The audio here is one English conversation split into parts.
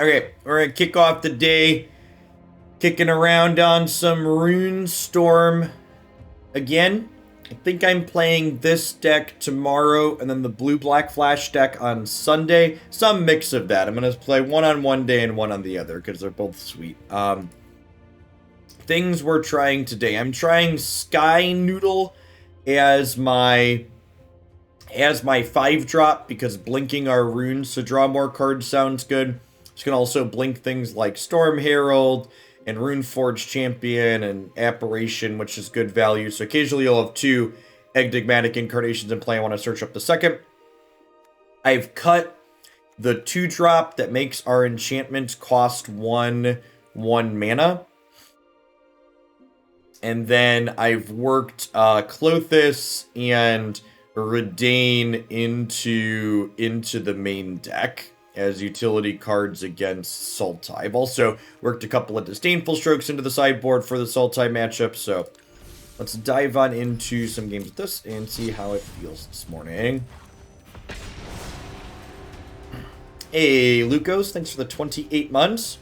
Okay, we're gonna kick off the day kicking around on some Rune Storm again. I think I'm playing this deck tomorrow and then the blue-black flash deck on Sunday. Some mix of that. I'm gonna play one on one day and one on the other because they're both sweet. Things we're trying today. I'm trying Sky Noodle as my 5-drop because blinking our runes to draw more cards sounds good. You can also blink things like Storm Herald and Runeforge Champion and Apparition, which is good value. So occasionally you'll have 2 Enigmatic Incarnations in play. I want to search up the second. I've cut the 2-drop that makes our enchantments cost 1 mana. And then I've worked Klothys and Reidane into the main deck as utility cards against Sultai. I've also worked a couple of Disdainful Strokes into the sideboard for the Sultai matchup, so let's dive on into some games with this and see how it feels this morning. Hey, Lucos, thanks for the 28 months.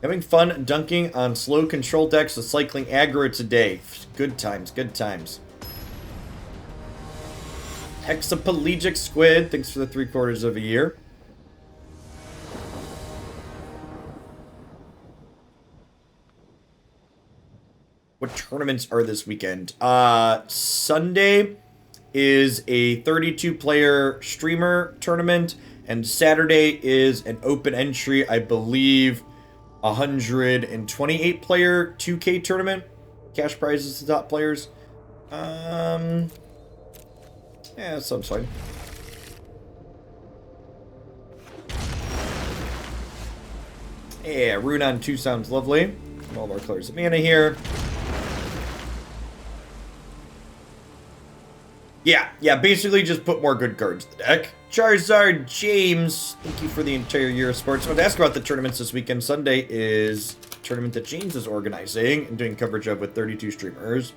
Having fun dunking on slow control decks and cycling aggro today. Good times, good times. Hexapelagic Squid, thanks for the 3/4 of a year. What tournaments are this weekend? Sunday is a 32-player streamer tournament, and Saturday is an open entry, I believe, 128-player 2K tournament. Cash prizes to top players. Yeah, that sounds fine. Yeah, Rune on 2 sounds lovely. All of our colors of mana here. Yeah, basically just put more good cards in the deck. Charizard James, thank you for the entire year of sports. I want to ask about the tournaments this weekend. Sunday is a tournament that James is organizing and doing coverage of with 32 streamers.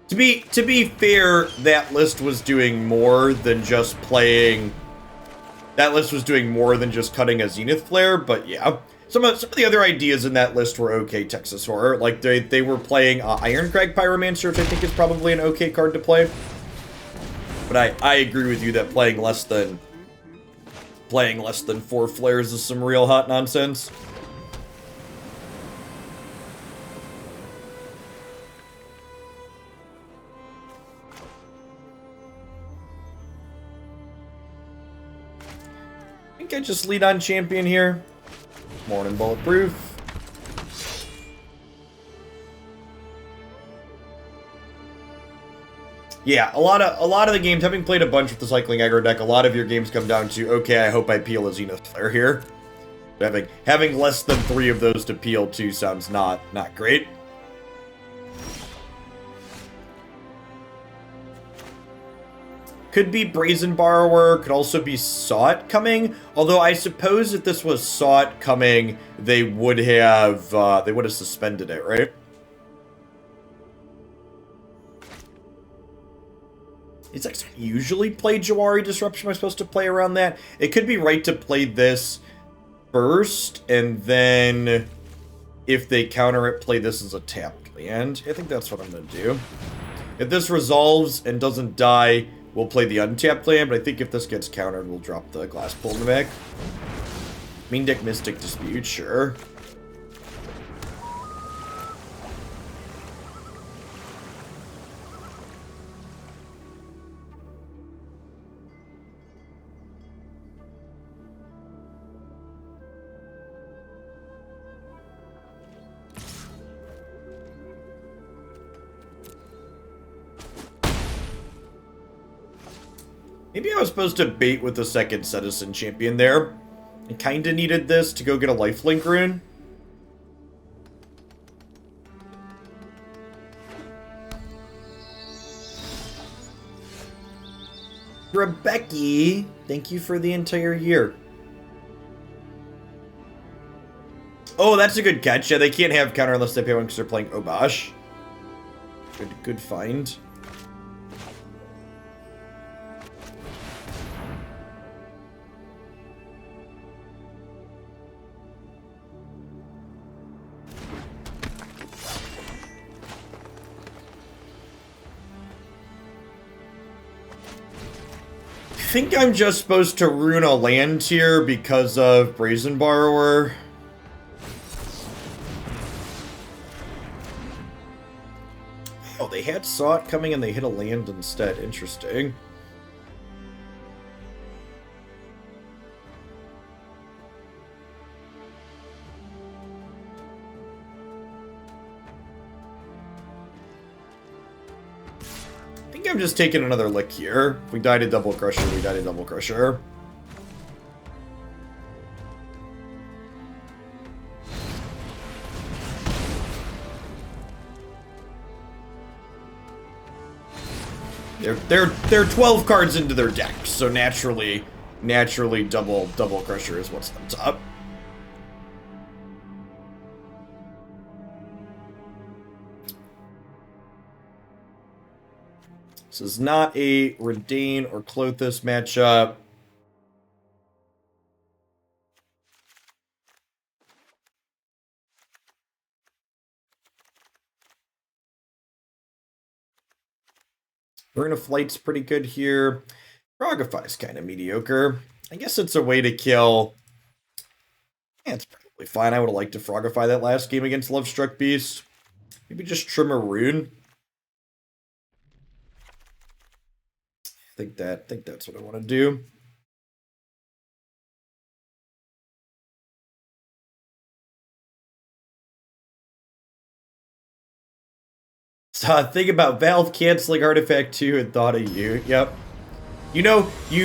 To be fair, that list was doing more than just playing. That list was doing more than just cutting a Zenith Flare, but yeah. Some of the other ideas in that list were okay Texas Horror. Like, they were playing Ironcrag Pyromancer, which I think is probably an okay card to play. But I agree with you that playing less than 4 flares is some real hot nonsense. I think I just lead on champion here. Morning bulletproof. Yeah, a lot of the games, having played a bunch with the cycling aggro deck, a lot of your games come down to, okay, I hope I peel a Zenith Flare here. Having less than 3 of those to peel too sounds not great. Could be Brazen Borrower, could also be Saw It coming. Although I suppose if this was Saw It coming, they would have suspended it, right? Is that usually play Jawari Disruption? Am I supposed to play around that? It could be right to play this first, and then if they counter it, play this as a tapped land. I think that's what I'm going to do. If this resolves and doesn't die, we'll play the untapped land, but I think if this gets countered, we'll drop the Glasspool Mimic. Main deck Mystic Dispute, sure. Maybe I was supposed to bait with the second Setessan Champion there. I kinda needed this to go get a lifelink rune. Rebecca, thank you for the entire year. Oh, that's a good catch. Yeah, they can't have counter unless they pay one because they're playing Obosh. Good find. I think I'm just supposed to rune a land here because of Brazen Borrower. Oh, they had Saw It coming and they hit a land instead. Interesting. I'm just taking another lick here. If we die to Double Crusher, we die to Double Crusher. They're 12 cards into their deck, so naturally Double Crusher is what's on top. This is not a Reidane or Klothys matchup. Rune of Flight's pretty good here. Frogify's kind of mediocre. I guess it's a way to kill. Yeah, it's probably fine. I would have liked to Frogify that last game against Lovestruck Beast. Maybe just trim a rune. I think that's what I want to do. So think about Valve canceling Artifact 2 and thought of you. Yep. You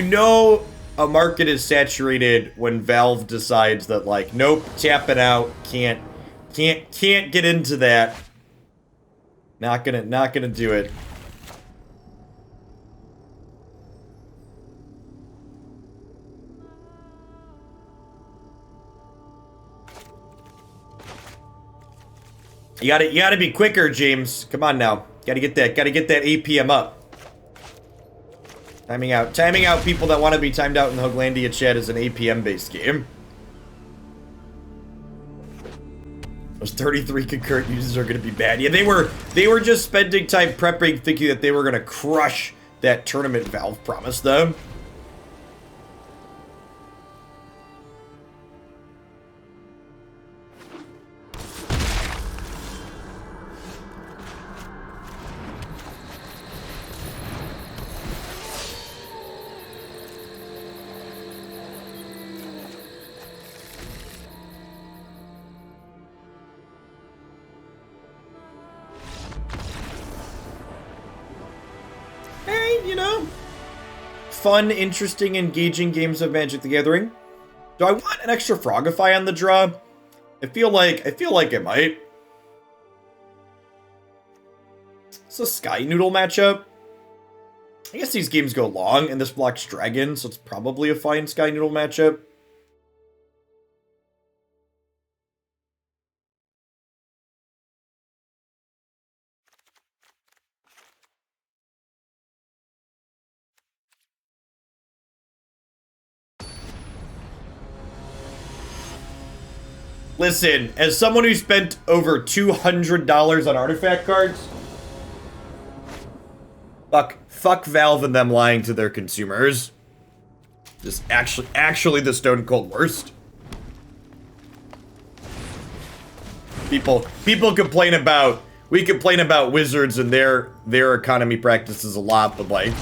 know a market is saturated when Valve decides that, like, nope, tapping out, can't get into that. Not gonna do it. You gotta be quicker, James. Come on now. Gotta get that APM up. Timing out people that want to be timed out in the Hoaglandia chat is an APM-based game. Those 33 concurrent users are gonna be bad. Yeah, they were just spending time prepping, thinking that they were gonna crush that tournament Valve promised them. Fun, interesting, engaging games of Magic the Gathering. Do I want an extra Frogify on the draw? I feel like I might. It's a Sky Noodle matchup. I guess these games go long, and this blocks Dragon, so it's probably a fine Sky Noodle matchup. Listen, as someone who spent over $200 on artifact cards, fuck Valve and them lying to their consumers. Just actually the stone cold worst. People complain about, we complain about Wizards and their economy practices a lot, but like,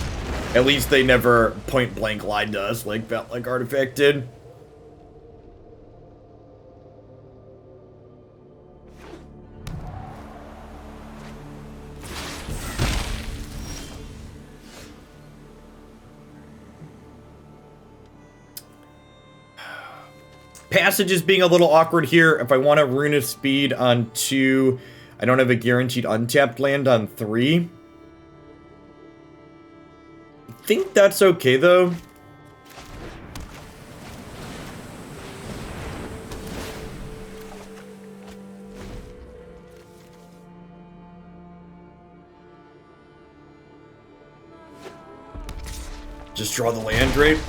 at least they never point blank lied to us like Artifact did. Passage is being a little awkward here. If I want a Rune of Speed on 2, I don't have a guaranteed untapped land on 3. I think that's okay, though. Just draw the land, right?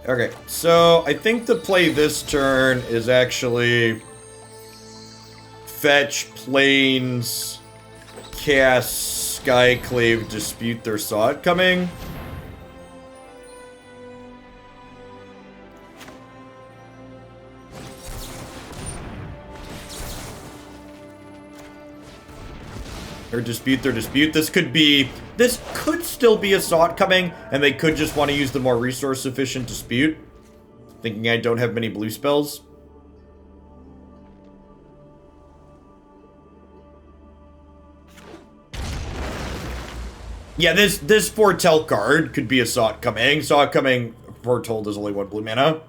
Okay, so I think the play this turn is actually fetch, plains, cast, Skyclave, dispute their saw it coming. Or dispute their dispute. This could still be a saw it coming, and they could just want to use the more resource efficient dispute. Thinking I don't have many blue spells. Yeah, this foretell card could be a saw it coming. Saw it coming foretold is only 1 blue mana.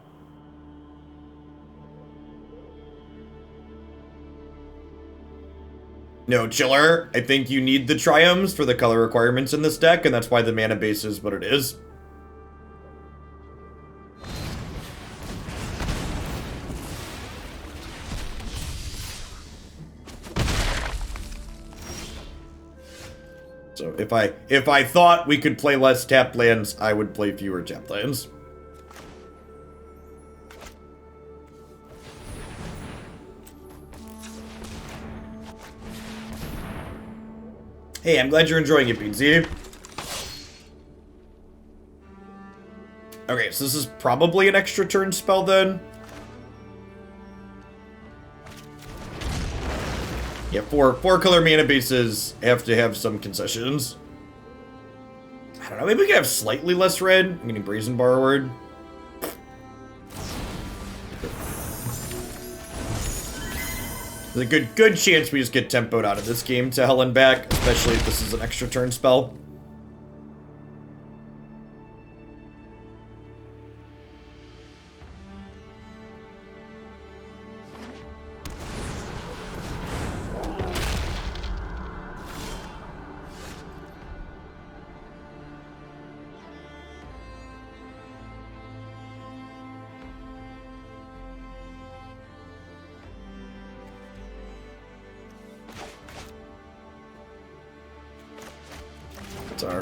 No, Chiller, I think you need the Triomes for the color requirements in this deck, and that's why the mana base is what it is. So if I thought we could play less tapped lands, I would play fewer tapped lands. Hey, I'm glad you're enjoying it, Beansy. Okay, so this is probably an extra turn spell then. Yeah, four color mana bases have to have some concessions. I don't know, maybe we could have slightly less red. I'm getting Brazen Borrower. There's a good chance we just get tempoed out of this game to hell and back, especially if this is an extra turn spell.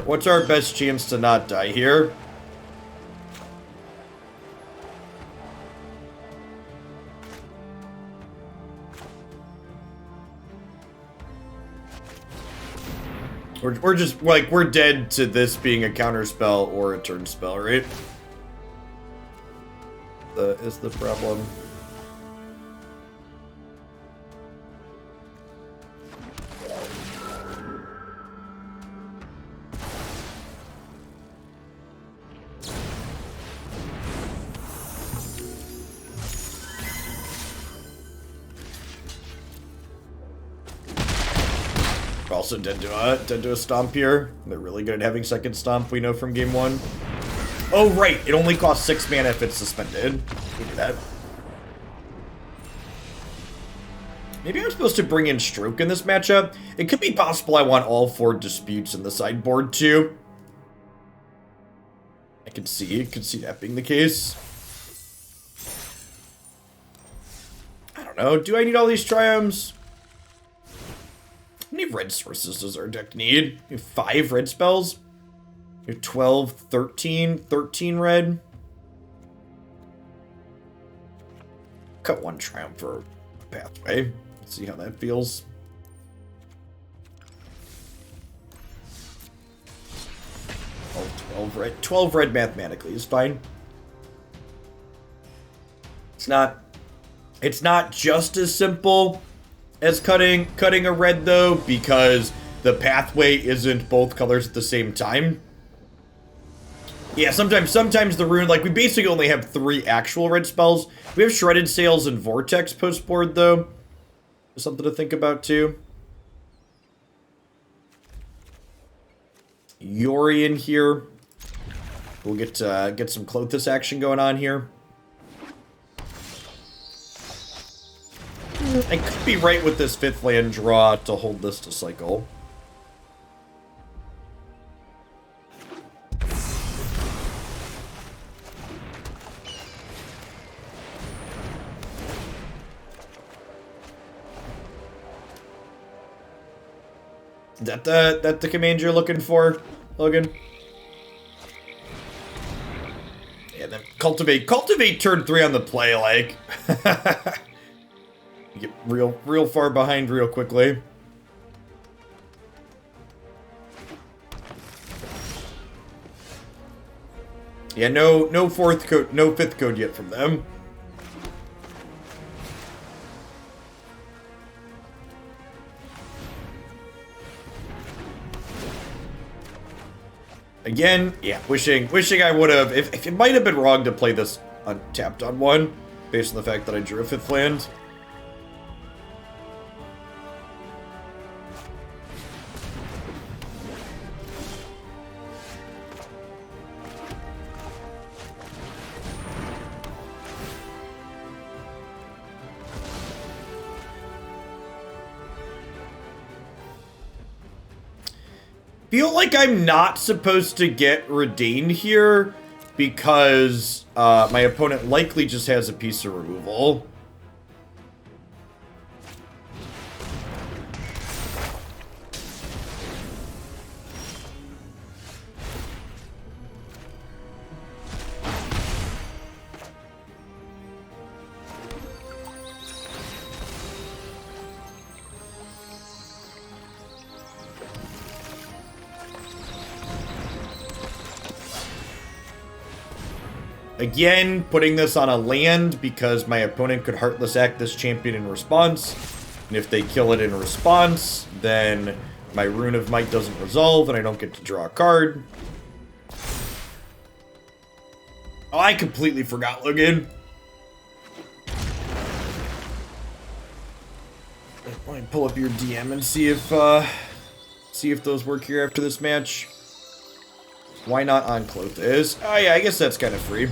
What's our best chance to not die here? We're just, like, we're dead to this being a counter spell or a turn spell, right? Is the problem. Also dead to a stomp here. They're really good at having second stomp, we know from game 1. Oh right, it only costs 6 mana if it's suspended. We do that. Maybe I'm supposed to bring in Stroke in this matchup. It could be possible I want all 4 disputes in the sideboard too. I could see that being the case. I don't know, do I need all these Triomes? How many red sources does our deck need? We have 5 red spells. We have 12, 13 red. Cut 1 Triumph for Pathway. Let's see how that feels. Oh, 12 red mathematically is fine. It's not just as simple as cutting a red though, because the pathway isn't both colors at the same time. Yeah, sometimes the rune, like, we basically only have 3 actual red spells. We have Shredded Sails and Vortex post board though. Something to think about too. Yorion here. We'll get some Klothys action going on here. I could be right with this 5th land draw to hold this to cycle. Is that the command you're looking for, Logan? Yeah, then cultivate turn 3 on the play, like. Get real far behind real quickly. Yeah, no 4th code, no 5th code yet from them. Again, yeah, wishing I would have. If it might have been wrong to play this untapped on 1, based on the fact that I drew a 5th land. Feel like I'm not supposed to get Reidane here because my opponent likely just has a piece of removal. Again, putting this on a land because my opponent could Heartless Act this champion in response. And if they kill it in response, then my Rune of Might doesn't resolve and I don't get to draw a card. Oh, I completely forgot, Logan. Let me pull up your DM and see if those work here after this match. Why not on Klothys? Oh yeah, I guess that's kind of free.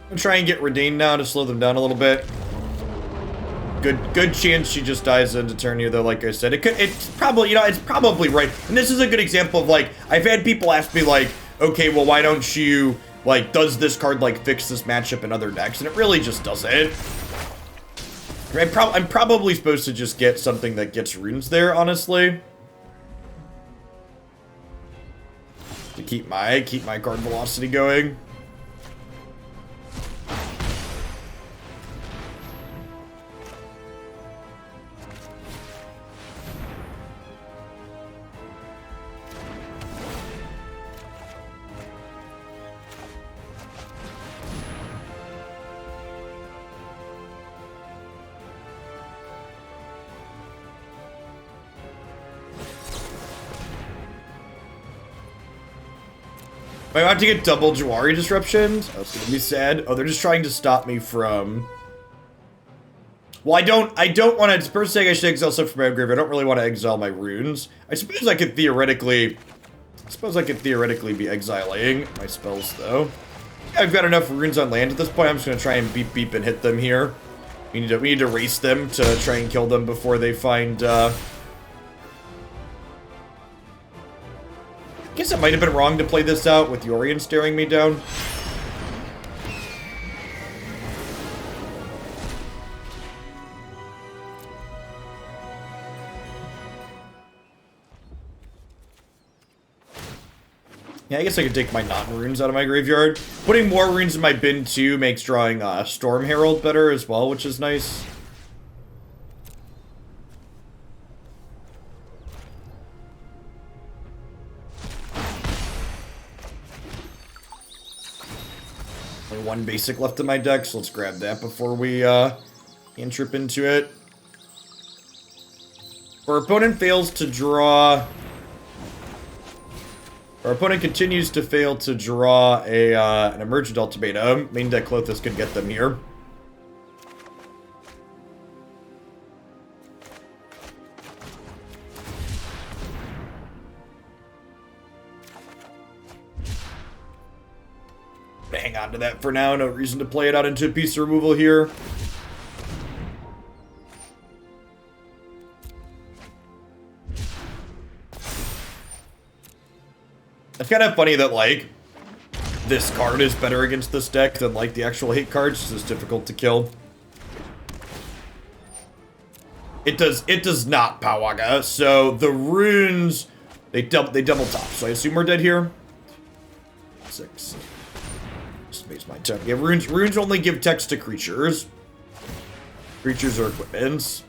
I'm gonna try and get Reidane now to slow them down a little bit. Good chance she just dies into turn here, though. Like I said, it's probably, it's probably right. And this is a good example of, like, I've had people ask me, like, okay, well, why don't you, like, does this card, like, fix this matchup in other decks? And it really just doesn't. I'm probably supposed to just get something that gets runes there, honestly, to keep my card velocity going. Am I about to get double Jawari disruptions? That's gonna be sad. Oh, they're just trying to stop me from... Well, I don't want to... It's first saying I should exile stuff from my grave. I don't really want to exile my runes. I suppose I could theoretically be exiling my spells, though. I've got enough runes on land at this point. I'm just gonna try and beep and hit them here. We need to race them to try and kill them before they find, I guess it might have been wrong to play this out with Yorion staring me down. Yeah, I guess I could take my non-runes out of my graveyard. Putting more runes in my bin, too, makes drawing Storm Herald better as well, which is nice. Only one basic left in my deck, so let's grab that before we cantrip into it. If our opponent fails to draw... Our opponent continues to fail to draw an Emergent Ultimatum. Main deck Klothys could get them here. Hang on to that for now. No reason to play it out into a piece of removal here. It's kind of funny that, like, this card is better against this deck than, like, the actual hate cards. It's difficult to kill. It does not Pawaga. So the runes, they double top. So I assume we're dead here. 6. Just makes my turn. Yeah, runes only give text to creatures. Creatures are equipments.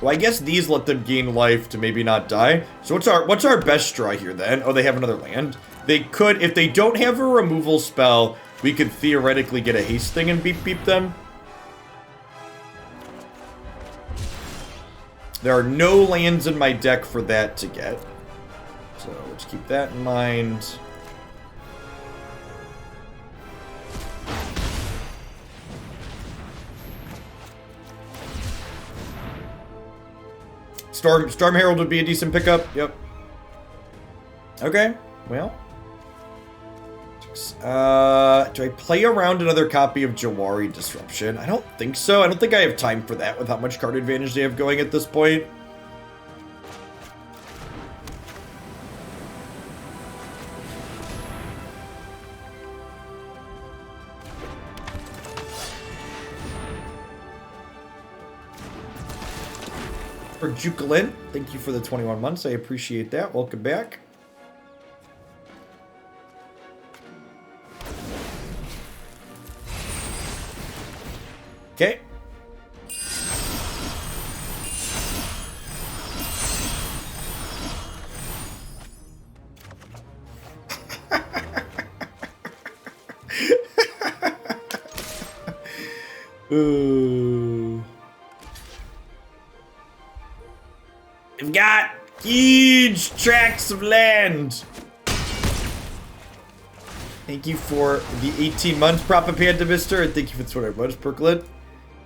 Well, I guess these let them gain life to maybe not die. So what's our best draw here then? Oh, they have another land. They could, if they don't have a removal spell, we could theoretically get a haste thing and beep them. There are no lands in my deck for that to get. So let's keep that in mind. Storm Herald would be a decent pickup. Yep. Okay. Well. Do I play around another copy of Jawari Disruption? I don't think so. I don't think I have time for that with how much card advantage they have going at this point. For Jukalin, thank you for the 21 months. I appreciate that. Welcome back. Okay. Ooh. We've got huge tracts of land. Thank you for the 18 months, Propaganda Mister, and thank you for the 20 months, Percolate.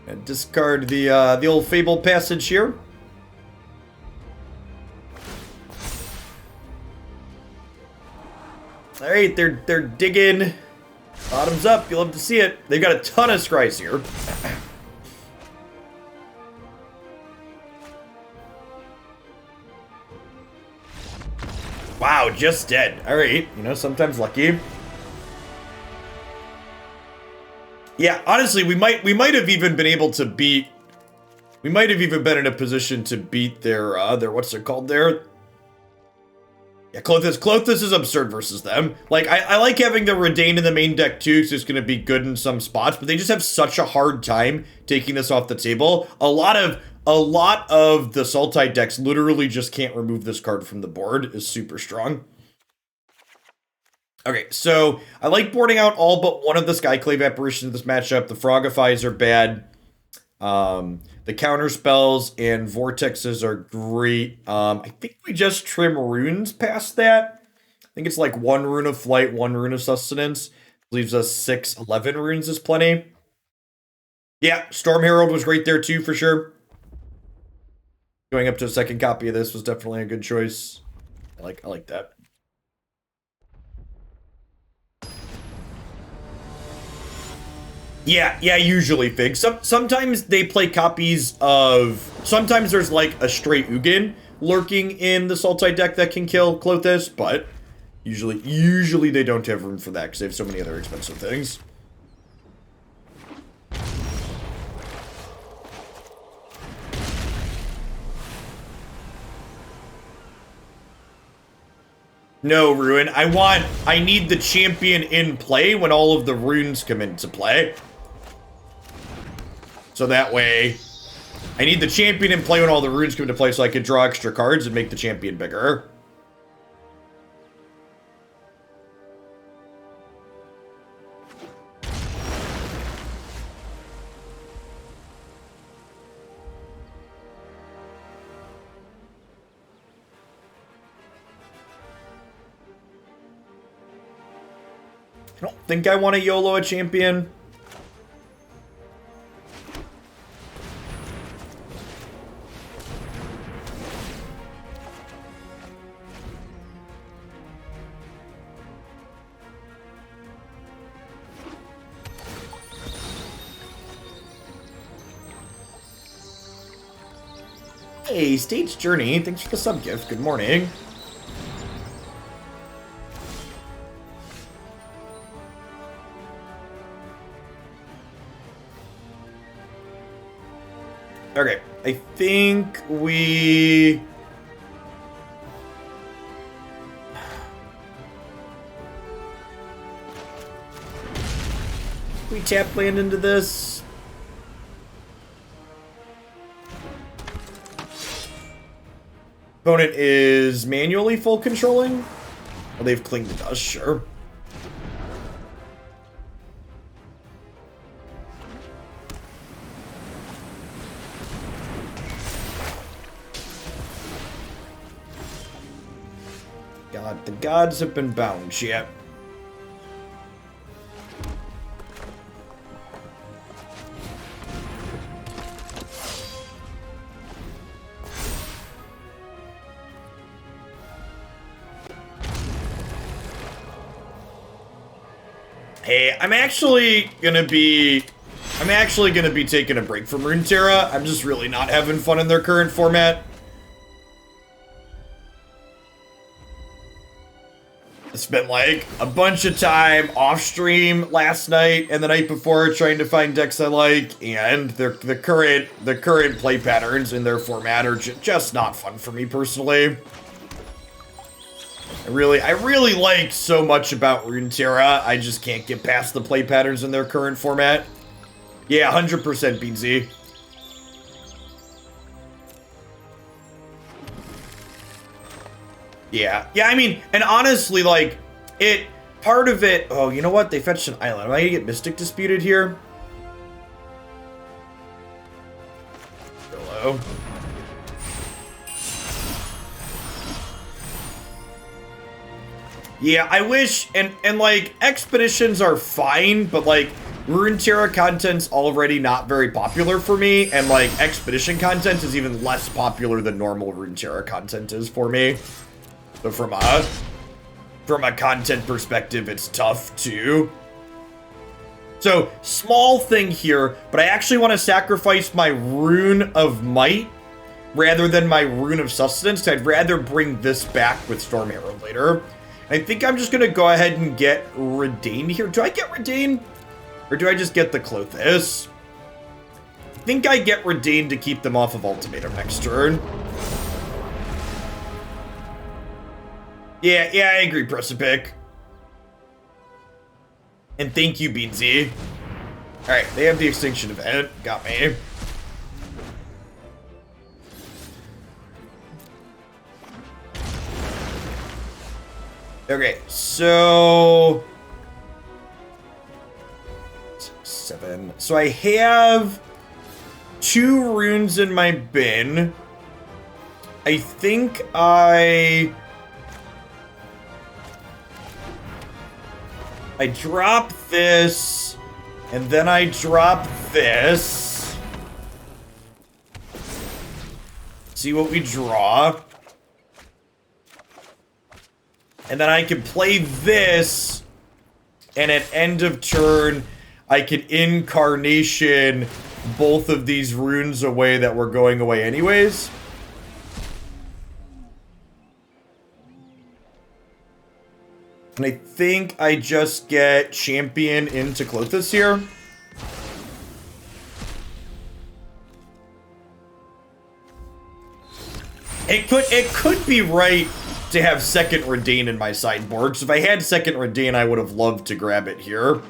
And discard the old Fabled Passage here. All right, they're digging. Bottoms up. You'll love to see it. They've got a ton of scries here. Wow, just dead. All right, you know, sometimes lucky. Yeah, honestly, we might have even been able to beat. We might have even been in a position to beat their what's it called there? Yeah, Klothys. Klothys is absurd versus them. Like, I like having the Reidane in the main deck too, because it's going to be good in some spots, but they just have such a hard time taking this off the table. A lot of the Sultai decks literally just can't remove this card from the board. Is super strong. Okay, so I like boarding out all but one of the Skyclave Apparitions in this matchup. The Frogifys are bad. The counter spells and vortexes are great. I think we just trim runes past that. I think it's like 1 Rune of Flight, 1 Rune of Sustenance. Leaves us 6, 11 runes is plenty. Yeah, Storm Herald was great there too, for sure. Going up to a second copy of this was definitely a good choice. I like that. Yeah, usually, Fig. Sometimes they play copies of... Sometimes there's, like, a straight Ugin lurking in the Sultai deck that can kill Klothys, but usually they don't have room for that because they have so many other expensive things. No, Ruin. I need the champion in play when all of the runes come into play. So that way, I need the champion in play when all the runes come into play so I can draw extra cards and make the champion bigger. don't think I want to YOLO a champion. Hey, Stage Journey, thanks for the sub-gift. Good morning. Okay, I think we tap land into this. Opponent is manually full controlling. Well, they've clinged to us, sure. God, the gods have been bound, yet. Hey, I'm actually gonna be taking a break from Runeterra. I'm just really not having fun in their current format. I spent like a bunch of time off stream last night and the night before trying to find decks I like, and the current play patterns in their format are just not fun for me personally. I really like so much about Runeterra, I just can't get past the play patterns in their current format. Yeah, 100% BZ. Yeah, I mean, and honestly, like, part of it, oh, you know what? They fetched an island. Am I gonna get Mystic Disputed here? Hello? Yeah, I wish, and like, expeditions are fine, but like, Runeterra content's already not very popular for me, and like, expedition content is even less popular than normal Runeterra content is for me. So from a content perspective, it's tough too. So, small thing here, but I actually want to sacrifice my Rune of Might rather than my Rune of Sustenance, because I'd rather bring this back with Storm Herald later. I think I'm just going to go ahead and get Reidane here. Do I get Reidane? Or do I just get the Klothys? I think I get Reidane to keep them off of Ultimatum next turn. Yeah, I agree, Precipic. And thank you, Beansy. Alright, they have the Extinction event. Got me. Okay, so 7. So I have 2 runes in my bin. I think I drop this, and then I drop this. See what we draw. And then I can play this, and at end of turn, I can Incarnation both of these runes away that were going away anyways. And I think I just get Champion into Klothys here. It could be right to have second Reidane in my sideboard. So if I had second Reidane, I would have loved to grab it here.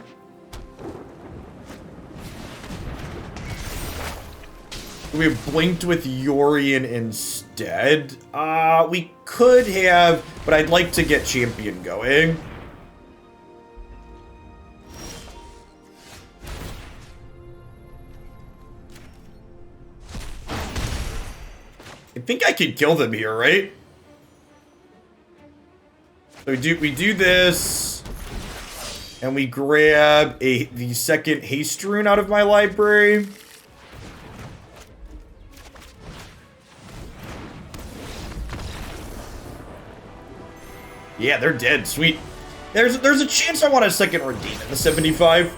We have blinked with Yorion instead. We could have, but I'd like to get Champion going. I think I could kill them here, right? So we do this, And we grab the second haste rune out of my library. Yeah, they're dead. Sweet. There's a chance I want a second Reidane in the 75.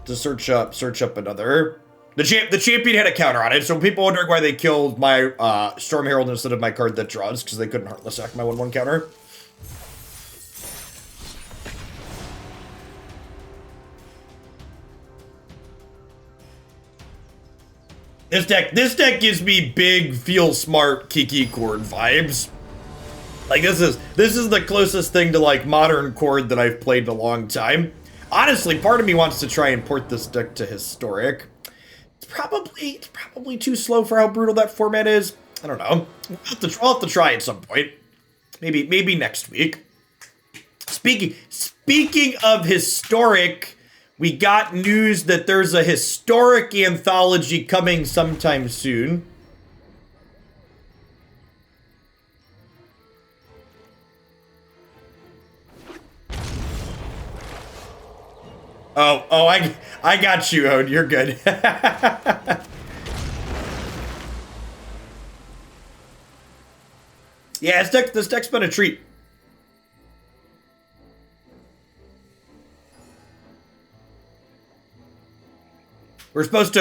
To search up another. The champion had a counter on it, so people wondering why they killed my Storm Herald instead of my card that draws, because they couldn't Heartless Act my 1/1 counter. This deck gives me big, feel smart, Kiki Chord vibes. Like this is the closest thing to like modern Chord that I've played in a long time. Honestly, part of me wants to try and port this deck to Historic. It's probably too slow for how brutal that format is. I don't know. I'll have to try at some point. Maybe next week. Speaking of Historic, we got news that there's a Historic anthology coming sometime soon. Oh, I got you, Ode. You're good. Yeah, this deck's been a treat. We're supposed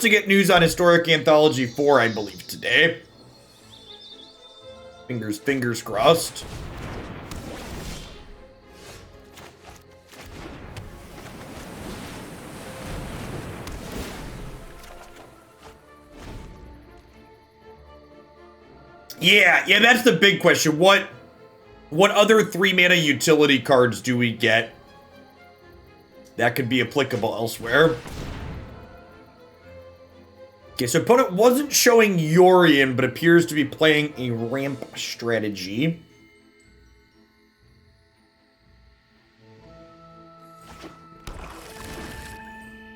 to get news on Historic Anthology 4, I believe, today. Fingers crossed. Yeah, that's the big question. What other 3-mana utility cards do we get that could be applicable elsewhere? Okay, so opponent wasn't showing Yorion, but appears to be playing a ramp strategy.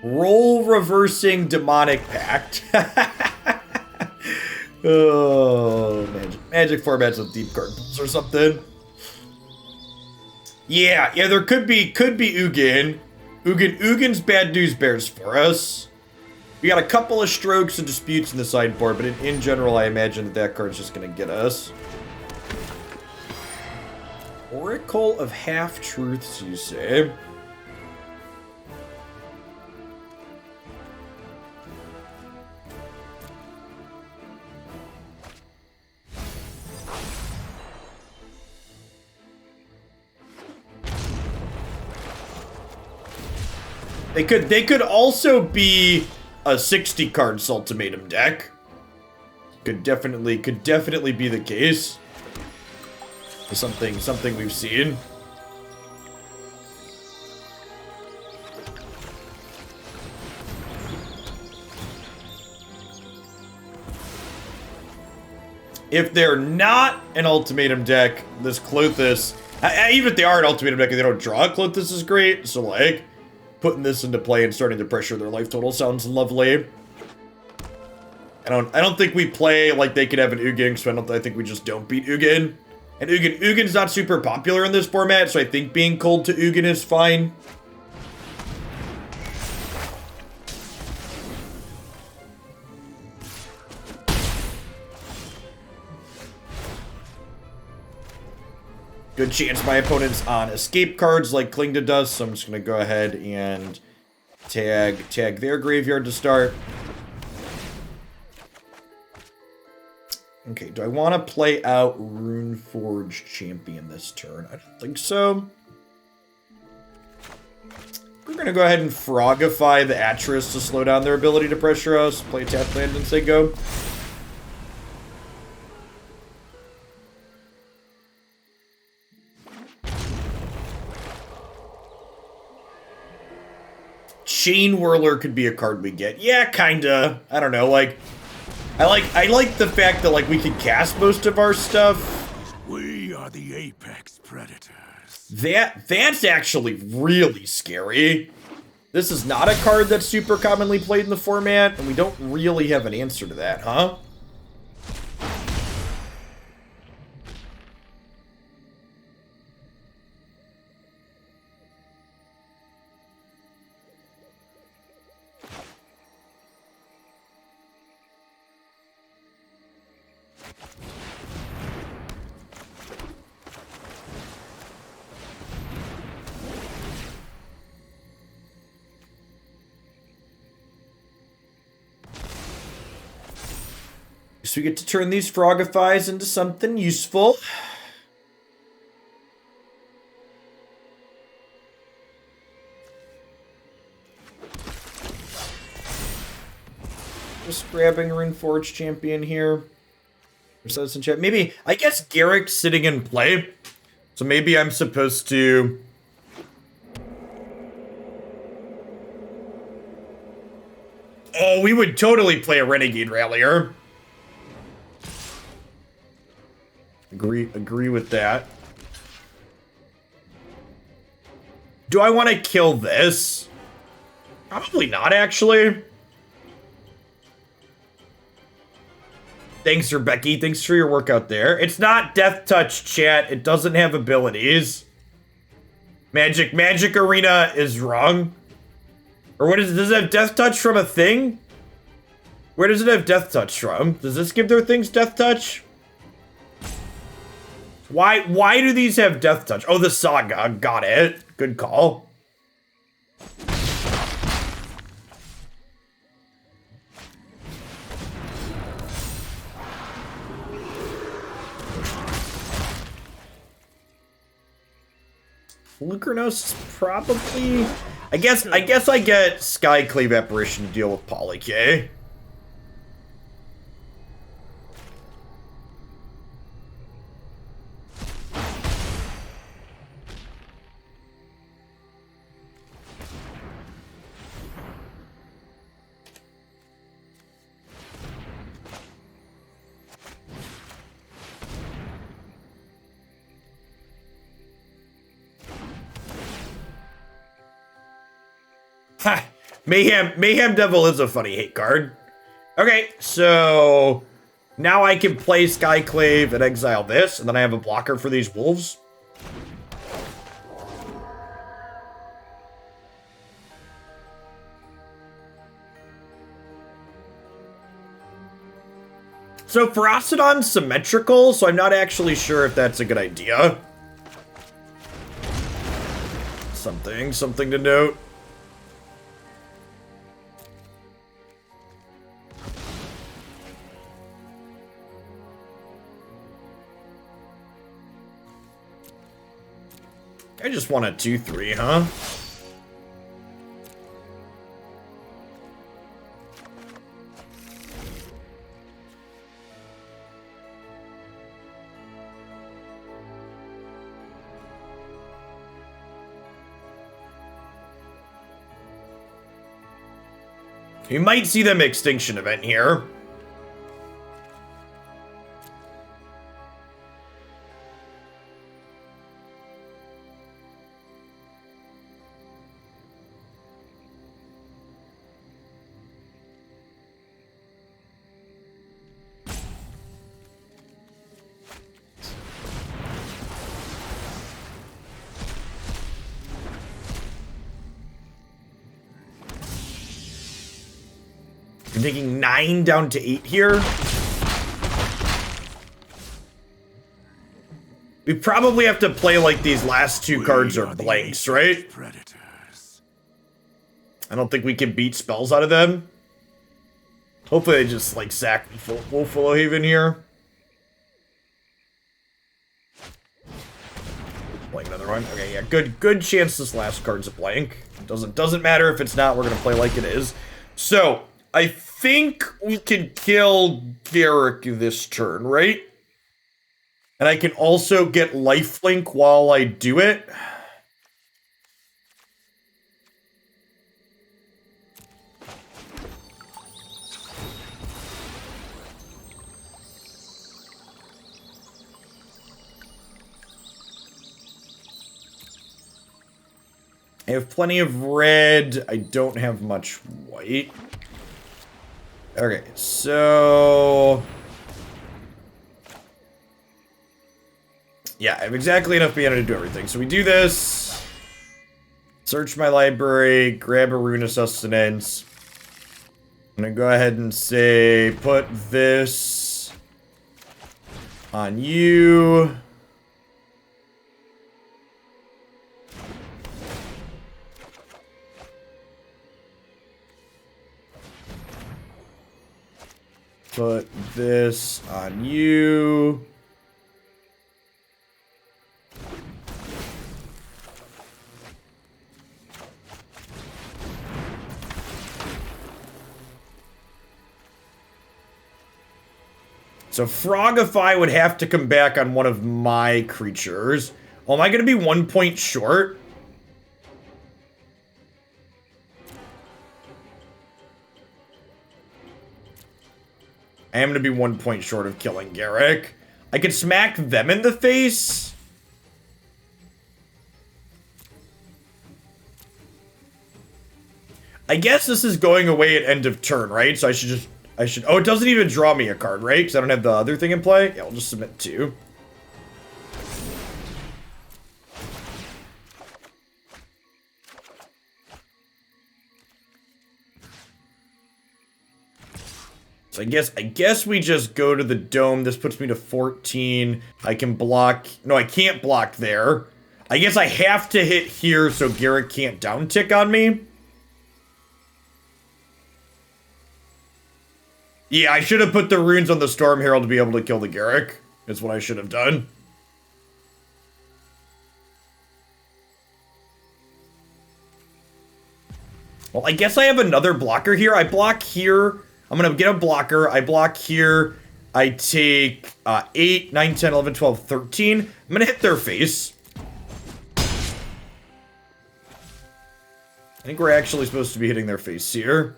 Role reversing Demonic Pact. Oh, magic formats with deep card pools or something. Yeah, there could be Ugin. Ugin's bad news bears for us. We got a couple of strokes and disputes in the sideboard, but in general, I imagine that card's just gonna get us. Oracle of Half-Truths, you say? They could also be a 60-card Ultimatum deck. Could definitely be the case. Something we've seen. If they're not an Ultimatum deck, this Klothys, even if they are an Ultimatum deck and they don't draw, Klothys is great. So like, putting this into play and starting to pressure their life total sounds lovely. I don't think we play like they could have an Ugin, so I think we just don't beat Ugin. And Ugin's not super popular in this format, so I think being cold to Ugin is fine. Good chance my opponent's on escape cards like Cling to Dust, so I'm just going to go ahead and tag their graveyard to start. Okay, do I want to play out Runeforge Champion this turn? I don't think so. We're going to go ahead and Frogify the Atris to slow down their ability to pressure us. Play tap land and say go. Chain Whirler could be a card we get. Yeah, kinda. I don't know, like... I like the fact that, like, we can cast most of our stuff. We are the apex predators. That's actually really scary. This is not a card that's super commonly played in the format, and we don't really have an answer to that, huh? So we get to turn these Frogifys into something useful. Just grabbing Runeforge Champion here. Setessan Champion. Maybe, I guess Garrick's sitting in play. So maybe I'm supposed to... Oh, we would totally play a Renegade Rallier. Agree with that. Do I want to kill this? Probably not, actually. Thanks, Rebecca. Thanks for your work out there. It's not Death Touch, chat. It doesn't have abilities. Magic Arena is wrong. Or what is it? Does it have Death Touch from a thing? Where does it have Death Touch from? Does this give their things Death Touch? Why do these have Death Touch? Oh, the Saga. Got it. Good call. Lucernos is probably... I guess I get Skyclave Apparition to deal with Polyk. Ha! Mayhem Devil is a funny hate card. Okay, so now I can play Skyclave and exile this, and then I have a blocker for these wolves. So Ferocidon's symmetrical, so I'm not actually sure if that's a good idea. Something to note. I just want a 2/3, huh? You might see them Extinction Event here. I'm taking 9 down to 8 here. We probably have to play like these last 2 cards are blanks, right? Predators. I don't think we can beat spells out of them. Hopefully they just like sack Wolf Haven here. Blank another one. Okay, yeah, good chance this last card's a blank. Doesn't matter if it's not, we're gonna play like it is. So I think we can kill Garrick this turn, right? And I can also get lifelink while I do it. I have plenty of red. I don't have much white. Okay, so... yeah, I have exactly enough mana to do everything. So we do this. Search my library, grab a Rune of Sustenance. I'm gonna go ahead and say, put this on you. Put this on you. So Frogify would have to come back on one of my creatures. Oh, am I going to be 1 point short? I am going to be 1 point short of killing Garrick. I could smack them in the face. I guess this is going away at end of turn, right? So I should... Oh, it doesn't even draw me a card, right? Because I don't have the other thing in play. Yeah, I'll just submit 2. So I guess we just go to the dome. This puts me to 14. I can block. No, I can't block there. I guess I have to hit here so Garrick can't down tick on me. Yeah, I should have put the runes on the Storm Herald to be able to kill the Garrick. That's what I should have done. Well, I guess I have another blocker here. I block here. I'm going to get a blocker. I block here. I take 8, 9, 10, 11, 12, 13. I'm going to hit their face. I think we're actually supposed to be hitting their face here.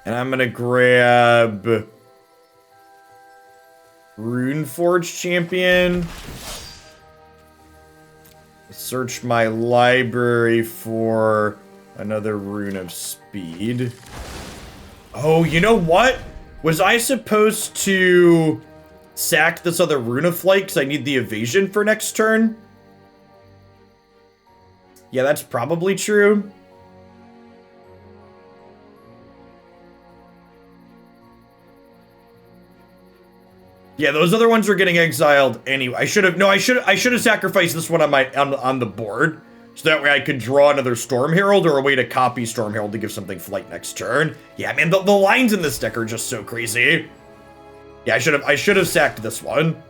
And I'm gonna grab Runeforge Champion. Search my library for another Rune of Speed. Oh, you know what? Was I supposed to sack this other Rune of Flight because I need the evasion for next turn? Yeah, that's probably true. Yeah, those other ones were getting exiled anyway. I should have sacrificed this one on the board. So that way I could draw another Storm Herald or a way to copy Storm Herald to give something flight next turn. Yeah, man, the lines in this deck are just so crazy. Yeah, I should have sacked this one.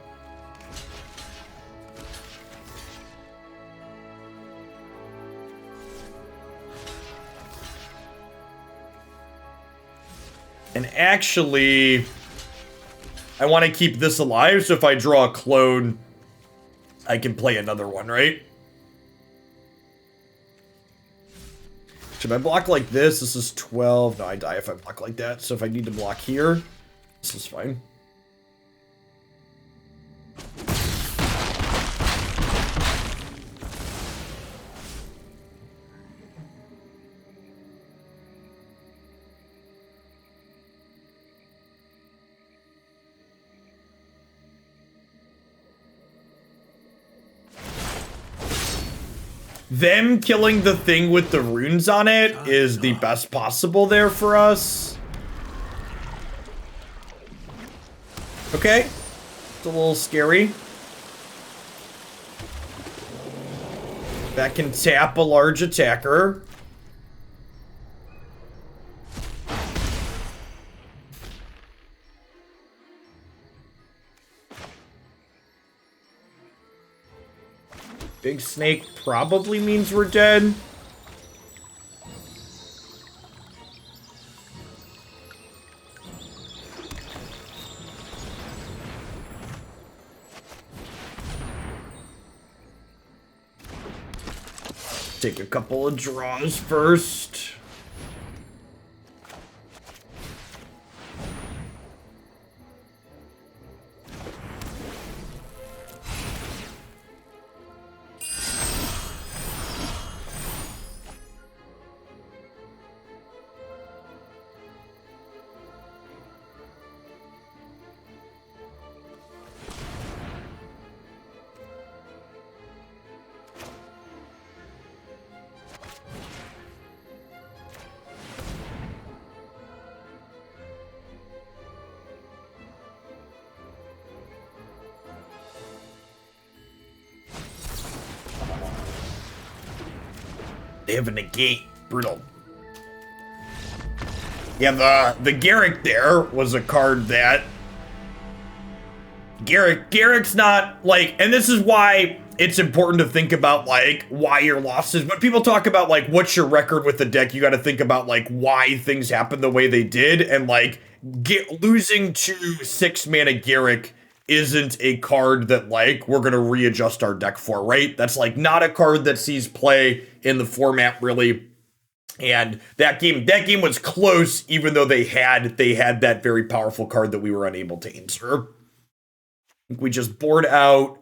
And actually, I want to keep this alive, so if I draw a clone, I can play another one, right? Should I block like this? This is 12. No, I die if I block like that. So if I need to block here, this is fine. Them killing the thing with the runes on it is the best possible there for us. Okay. It's a little scary. That can tap a large attacker. Big snake probably means we're dead. Take a couple of draws first. They have a negate. Brutal. Yeah, the Garrick there was a card that... Garrick's not, like... And this is why it's important to think about, like, why your losses... When people talk about, like, what's your record with the deck, you gotta think about, like, why things happen the way they did. And, like, losing to 6-mana Garrick isn't a card that, like, we're gonna readjust our deck for, right? That's, like, not a card that sees play in the format, really. And that game was close, even though they had that very powerful card that we were unable to answer. We just board out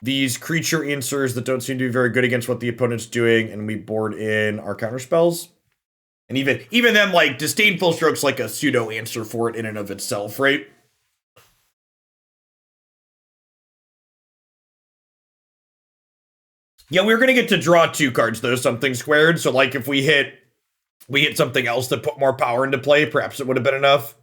these creature answers that don't seem to be very good against what the opponent's doing, and we board in our counter spells. And even them, like, Disdainful Stroke's like a pseudo answer for it in and of itself, right? Yeah, we were gonna get to draw 2 cards though, something squared. So like if we hit something else that put more power into play, perhaps it would have been enough.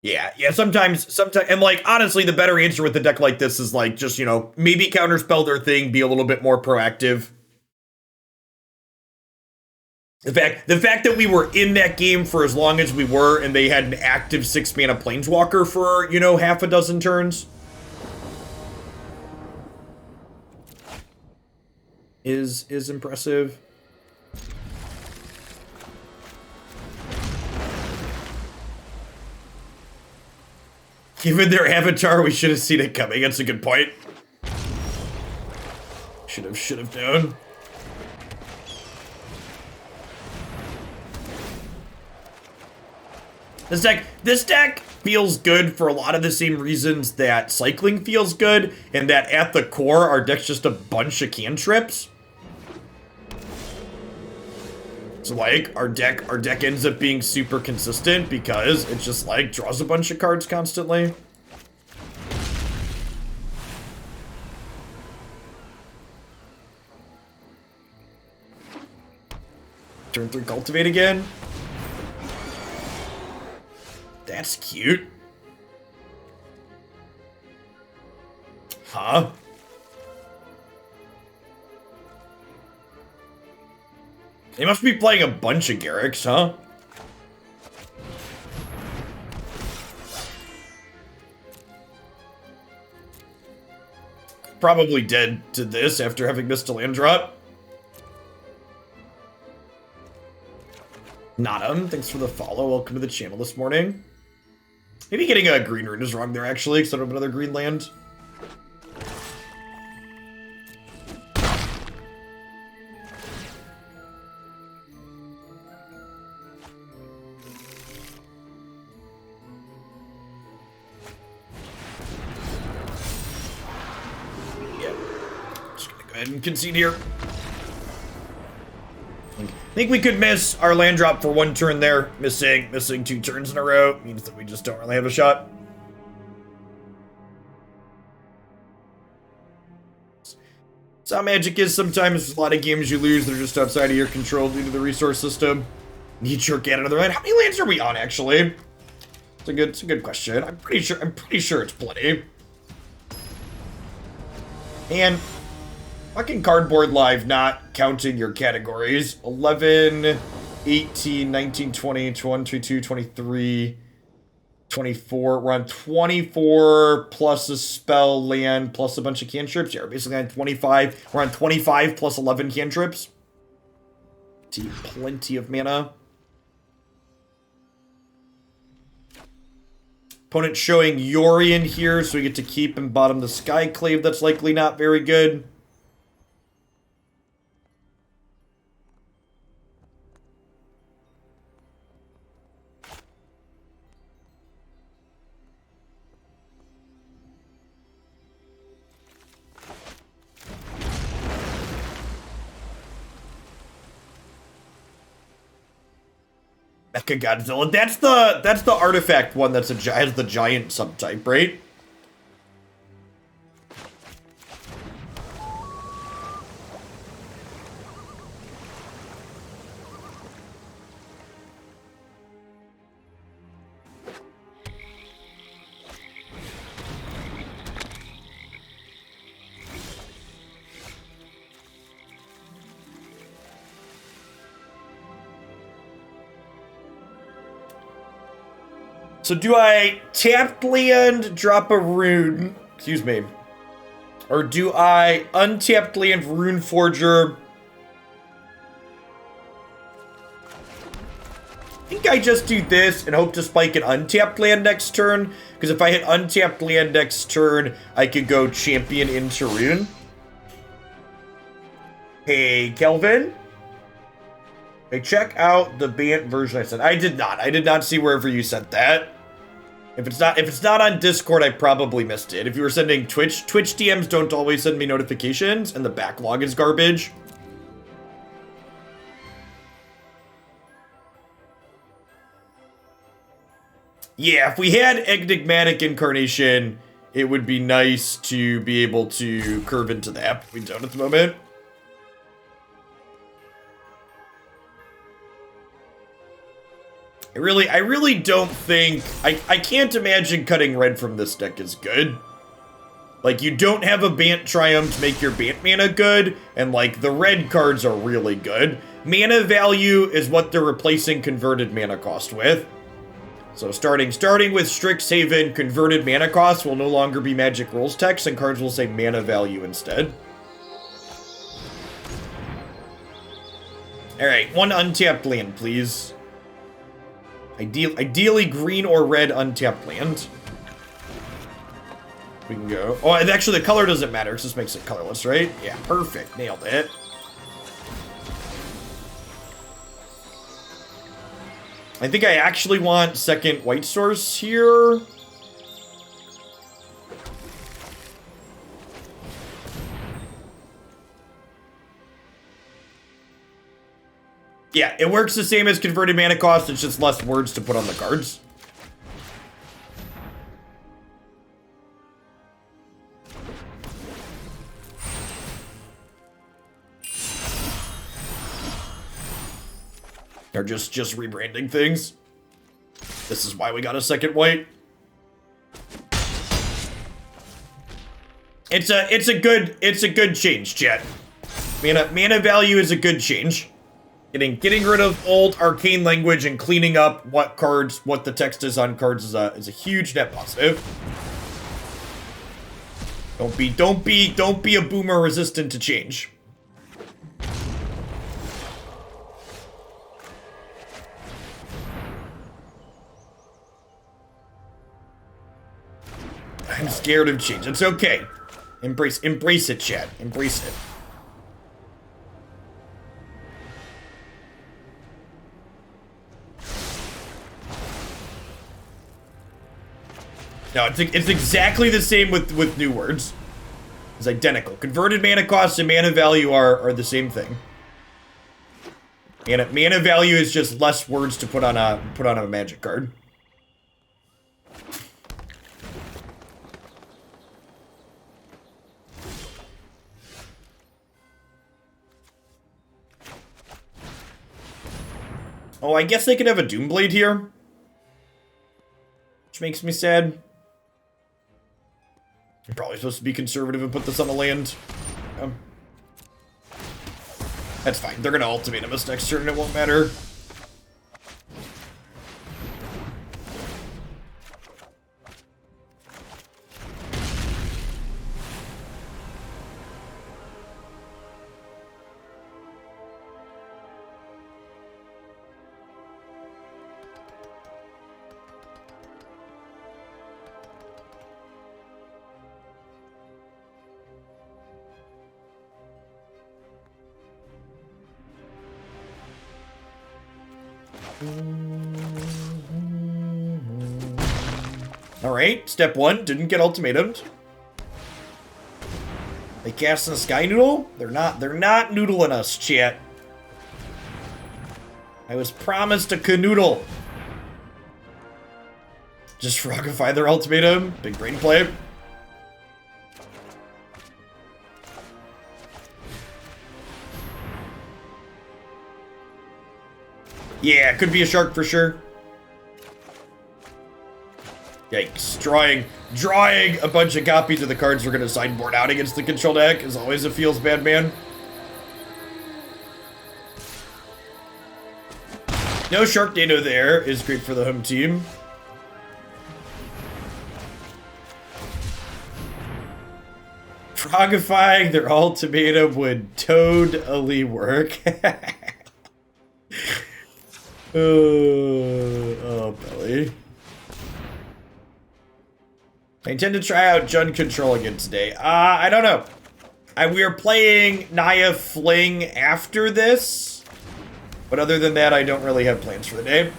Yeah, sometimes, and like, honestly, the better answer with a deck like this is like, just, you know, maybe counterspell their thing, be a little bit more proactive. The fact that we were in that game for as long as we were, and they had an active 6-mana Planeswalker for, you know, half a dozen turns, is impressive. Given their avatar, we should have seen it coming. That's a good point. Should have known. This deck feels good for a lot of the same reasons that cycling feels good, and that at the core, our deck's just a bunch of cantrips. So like, our deck ends up being super consistent because it just like draws a bunch of cards constantly. Turn 3 Cultivate again. That's cute. Huh? They must be playing a bunch of Garricks, huh? Probably dead to this after having missed a land drop. Natum, thanks for the follow. Welcome to the channel this morning. Maybe getting a green rune is wrong there, actually, because I don't have another green land. And concede here. I think we could miss our land drop for 1 turn there. Missing 2 turns in a row means that we just don't really have a shot. That's how Magic is sometimes. There's a lot of games you lose that are just outside of your control due to the resource system. Need sure get another land. How many lands are we on, actually? It's a good question. I'm pretty sure it's plenty. And fucking Cardboard Live not counting your categories. 11, 18, 19, 20, 21, 22, 23, 24. We're on 24 plus a spell land plus a bunch of cantrips. Yeah, we're basically on 25. We're on 25 plus 11 cantrips. Plenty of mana. Opponent showing Yorion here, so we get to keep and bottom the Skyclave. That's likely not very good. Mecha Godzilla. That's the artifact one that's has the giant subtype, right? So do I tapped land, drop a rune, excuse me, or do I untapped land, Rune Forger? I think I just do this and hope to spike an untapped land next turn, because if I hit untapped land next turn, I could go champion into Rune. Hey, Kelvin. Hey, check out the banned version I sent. I did not see wherever you sent that. If it's not on Discord, I probably missed it. If you were sending Twitch DMs don't always send me notifications, and the backlog is garbage. Yeah, if we had Enigmatic Incarnation, it would be nice to be able to curve into that, but we don't at the moment. I really don't think... I can't imagine cutting red from this deck is good. Like, you don't have a Bant Triumph to make your Bant mana good, and, like, the red cards are really good. Mana value is what they're replacing converted mana cost with. So starting with Strixhaven, converted mana cost will no longer be Magic Rules text, and cards will say mana value instead. Alright, one untapped land, please. Ideally green or red untapped land. We can go. Oh, and actually the color doesn't matter, because this makes it colorless, right? Yeah, perfect. Nailed it. I think I actually want second white source here. Yeah, it works the same as converted mana cost, it's just less words to put on the cards. They're just rebranding things. This is why we got a second white. It's a good change, chat. Mana value is a good change. Getting rid of old arcane language and cleaning up what the text is on cards is a huge net positive. Don't be a boomer resistant to change. I'm scared of change. It's okay. Embrace it, chat. Embrace it. No, it's exactly the same with new words. It's identical. Converted mana cost and mana value are the same thing. Mana value is just less words to put on a magic card. Oh, I guess they could have a Doomblade here. Which makes me sad. You're probably supposed to be conservative and put this on the land. That's fine. They're going to ultimatum us next turn and it won't matter. Alright, step one, didn't get ultimatumed. They cast in a Sky Noodle? They're not noodling us, chat. I was promised a canoodle. Just Frogify their ultimatum. Big brain play. Yeah, could be a shark for sure. Yikes. Drawing a bunch of copies of the cards we're going to sideboard out against the control deck is always a feels bad, man. No Sharknado there is great for the home team. Frogifying their ultimatum would totally work. Oh, belly. I intend to try out Jund Control again today. I don't know. We are playing Naya Fling after this. But other than that, I don't really have plans for the day.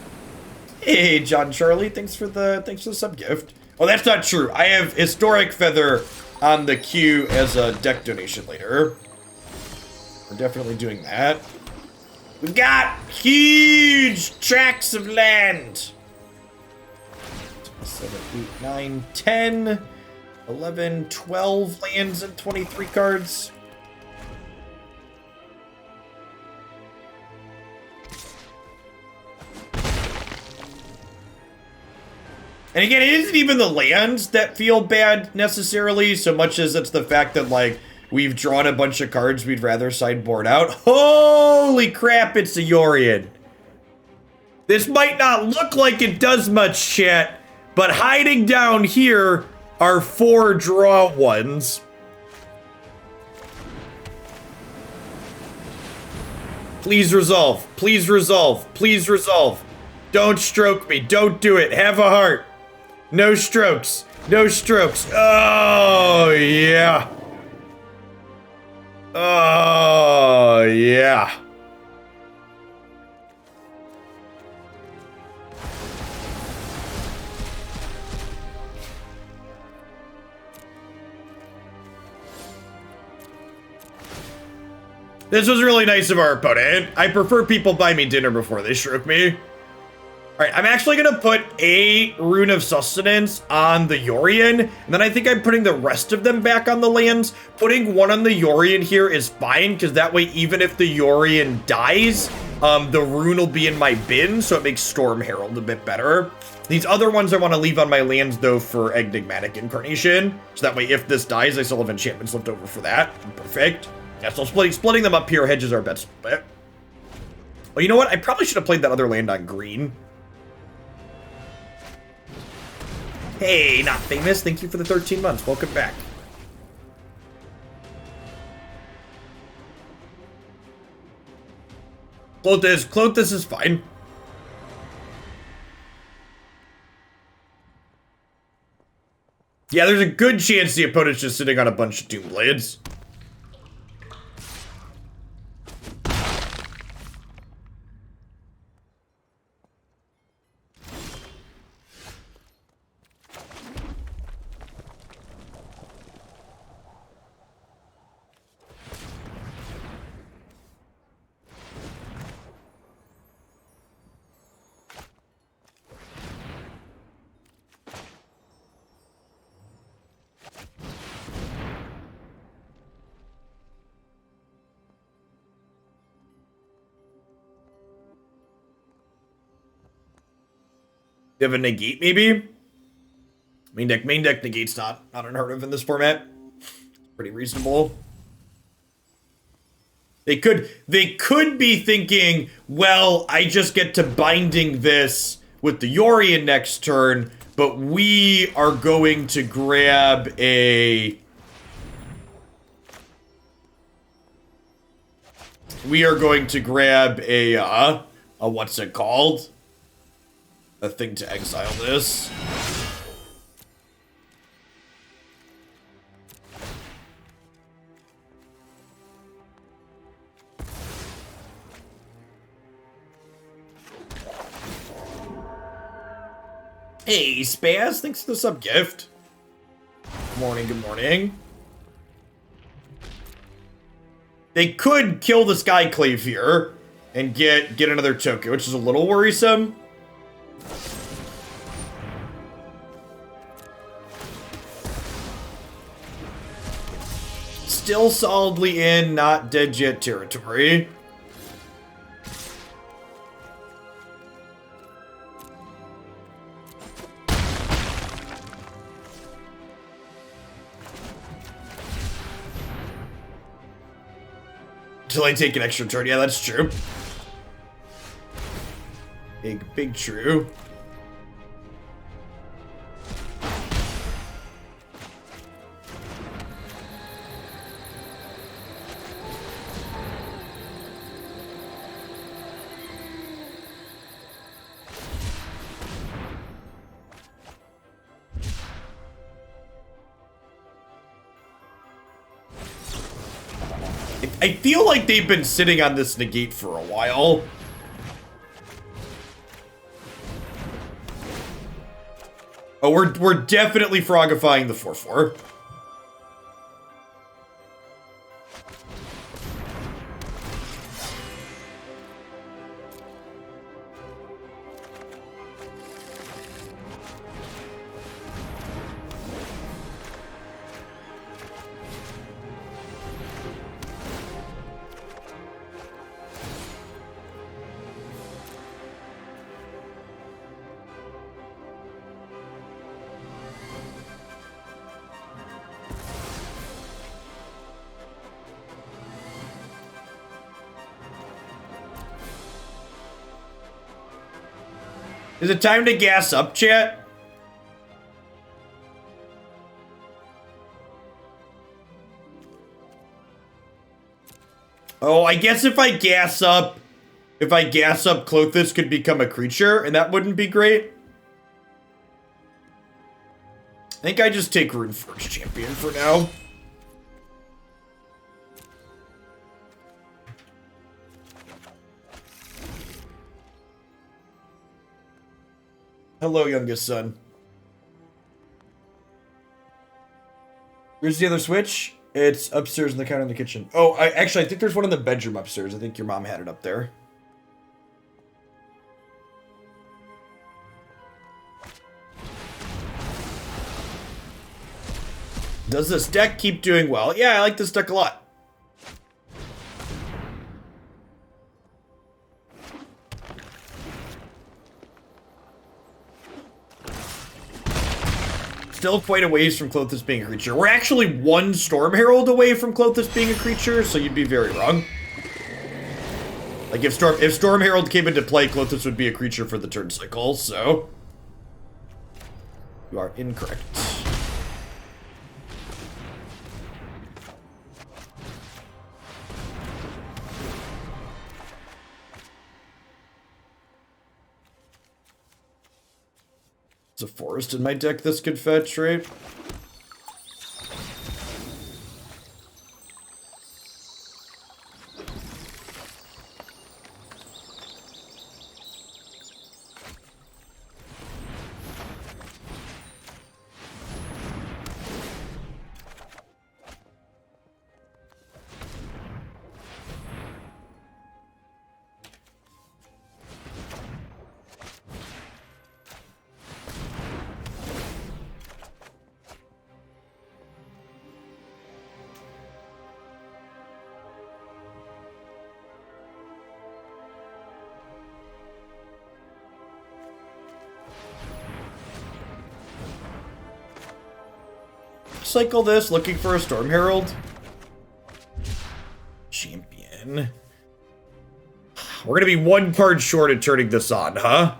Hey, John Charlie, thanks for the sub gift. Oh, that's not true. I have Historic Feather on the queue as a deck donation later. We're definitely doing that. We've got huge tracts of land. 7, 8, 9, 10, 11, 12 lands and 23 cards. And again, it isn't even the lands that feel bad necessarily, so much as it's the fact that, like, we've drawn a bunch of cards we'd rather sideboard out. Holy crap, it's a Yorion. This might not look like it does much, chat, but hiding down here are 4 draw ones. Please resolve. Please resolve. Please resolve. Don't stroke me. Don't do it. Have a heart. No strokes. No strokes. Oh, yeah. Oh, yeah. This was really nice of our opponent. I prefer people buy me dinner before they stroke me. All right, I'm actually gonna put a Rune of Sustenance on the Yorion, and then I think I'm putting the rest of them back on the lands. Putting one on the Yorion here is fine, because that way, even if the Yorion dies, the rune will be in my bin, so it makes Storm Herald a bit better. These other ones I want to leave on my lands, though, for Enigmatic Incarnation, so that way, if this dies, I still have enchantments left over for that. Perfect. Yeah, so splitting them up here hedges our bets a bit. Well, you know what? I probably should have played that other land on green. Hey, not famous. Thank you for the 13 months. Welcome back. Klothys is fine. Yeah, there's a good chance the opponent's just sitting on a bunch of Doomblades. You have a negate, maybe? Main deck negate's not unheard of in this format. Pretty reasonable. They could be thinking, well, I just get to binding this with the Yorion next turn, but we are going to grab a... what's it called? A thing to exile this. Hey, Spaz, thanks for the sub gift. Good morning, good morning. They could kill the Skyclave here and get another token, which is a little worrisome. Still solidly in not dead yet territory. Until I take an extra turn. Yeah, that's true. Big true. I feel like they've been sitting on this negate for a while. Oh, we're definitely Frogifying the 4/4. Is it time to gas up, chat? Oh, I guess if I gas up, Klothys could become a creature, and that wouldn't be great. I think I just take Runeforge Champion for now. Hello, youngest son. Where's the other switch? It's upstairs in the counter in the kitchen. Oh, I think there's one in the bedroom upstairs. I think your mom had it up there. Does this deck keep doing well? Yeah, I like this deck a lot. Still quite a ways from Klothys being a creature. We're actually one Storm Herald away from Klothys being a creature, so you'd be very wrong. Like, if Storm Herald came into play, Klothys would be a creature for the turn cycle, so... You are incorrect. There's a forest in my deck this could fetch, right? Cycle this, looking for a Storm Herald. Champion. We're gonna be one card short of turning this on, huh?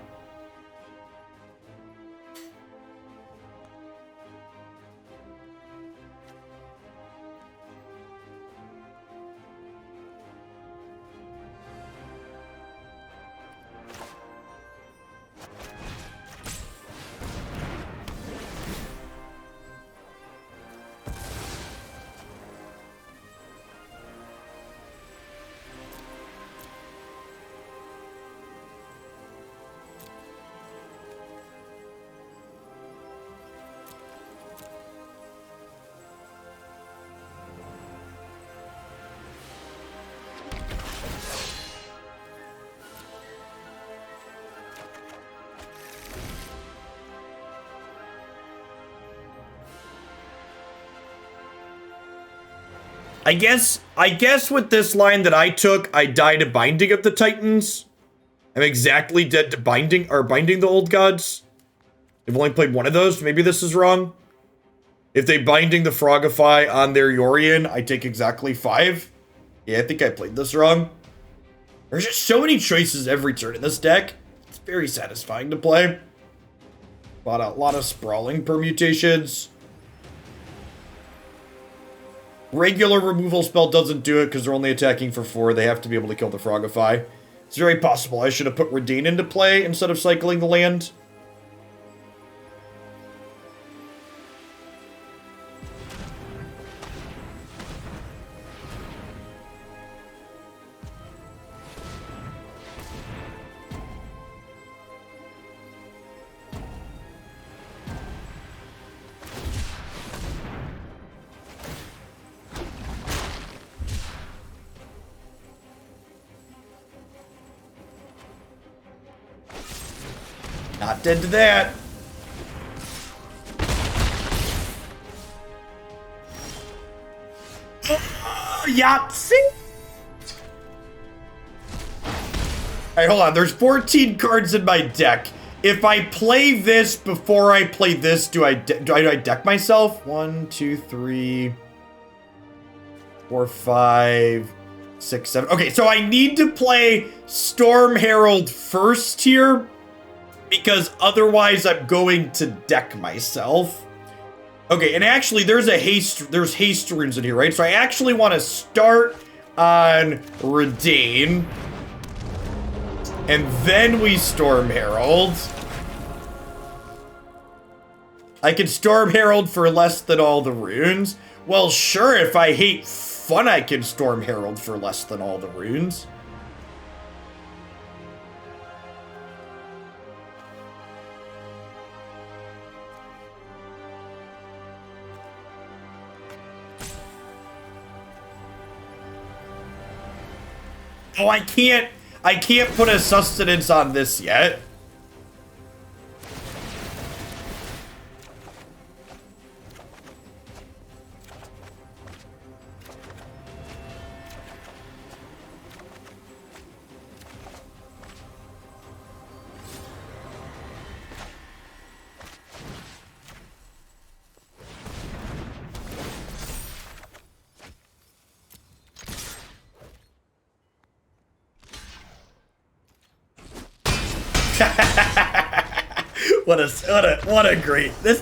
I guess with this line that I took, I die to Binding of the Titans. I'm exactly dead to Binding the Old Gods. I've only played one of those. Maybe this is wrong. If they Binding the Frogify on their Yorion, I take exactly 5. Yeah, I think I played this wrong. There's just so many choices every turn in this deck. It's very satisfying to play. A lot of sprawling permutations. Regular removal spell doesn't do it because they're only attacking for 4. They have to be able to kill the Frogify. It's very possible I should have put Reidane into play instead of cycling the land. Not dead to that. Yahtzee! Alright, hold on. There's 14 cards in my deck. If I play this before I play this, do I deck myself? 1, 2, 3, 4, 5, 6, 7. Okay, so I need to play Storm Herald first here, because otherwise I'm going to deck myself. Okay, and actually there's haste runes in here, right? So I actually want to start on Reidane, and then we Storm Herald. I can Storm Herald for less than all the runes. Well, sure, if I hate fun, I can Storm Herald for less than all the runes. Oh, I can't put a Sustenance on this yet. What a great this.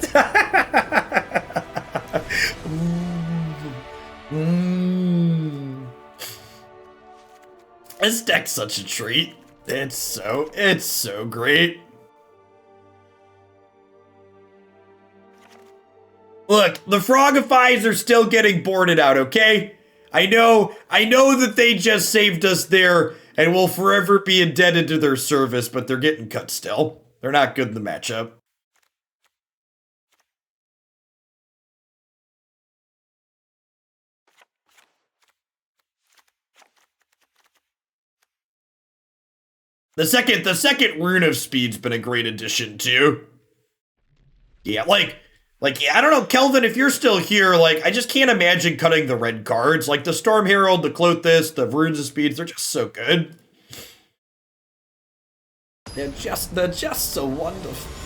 This deck's such a treat. It's so great. Look, the Frogifys are still getting boarded out, okay? I know that they just saved us there and will forever be indebted to their service, but they're getting cut still. They're not good in the matchup. The second Rune of Speed's been a great addition too. Yeah, like yeah, I don't know, Kelvin, if you're still here, like I just can't imagine cutting the red cards. Like the Storm Herald, the Klothys, the Runes of Speeds, they're just so good. They're just so wonderful.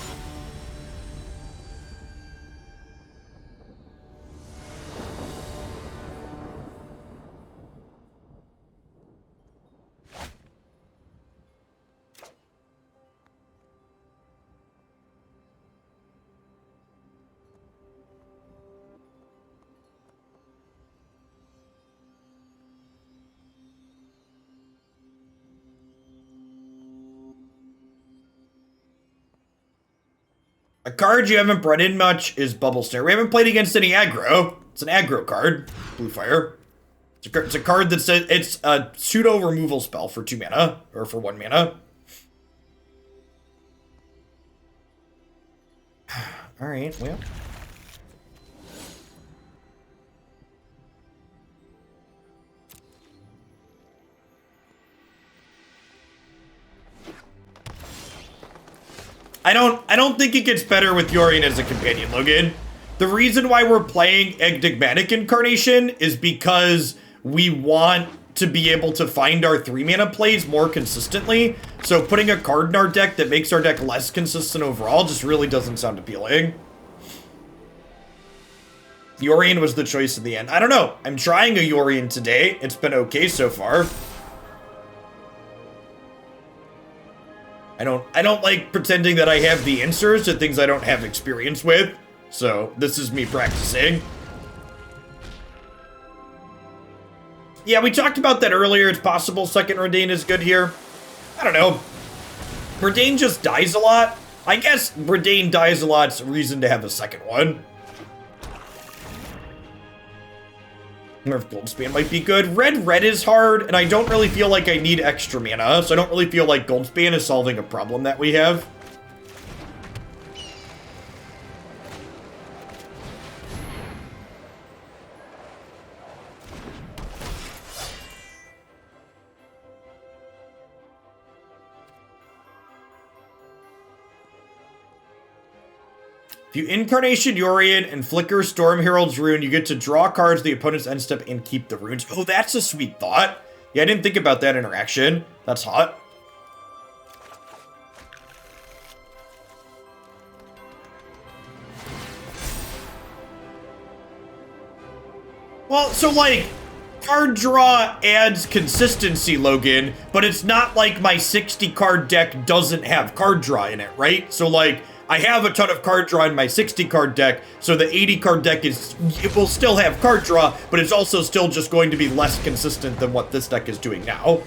A card you haven't brought in much is Bubble Snare. We haven't played against any aggro. It's an aggro card. Blue fire. It's a card that says it's a pseudo removal spell for 2 mana, or for 1 mana. Alright, well. I don't think it gets better with Yorion as a companion, Logan. The reason why we're playing Enigmatic Incarnation is because we want to be able to find our 3-mana plays more consistently. So putting a card in our deck that makes our deck less consistent overall just really doesn't sound appealing. Yorion was the choice in the end. I don't know. I'm trying a Yorion today. It's been okay so far. I don't like pretending that I have the answers to things I don't have experience with. So this is me practicing. Yeah, we talked about that earlier. It's possible second Reidane is good here. I don't know. Reidane just dies a lot. I guess Reidane dies a lot's reason to have a second one. Goldspan might be good. Red is hard, and I don't really feel like I need extra mana, so I don't really feel like Goldspan is solving a problem that we have. you Incarnation Yorion and flicker Storm Herald's rune, you get to draw cards the opponent's end step and keep the runes. Oh, that's a sweet thought. Yeah, I didn't think about that interaction. That's hot. Well, so like, card draw adds consistency, Logan, but it's not like my 60 card deck doesn't have card draw in it, right? So like, I have a ton of card draw in my 60 card deck, so the 80 card deck it will still have card draw, but it's also still just going to be less consistent than what this deck is doing now.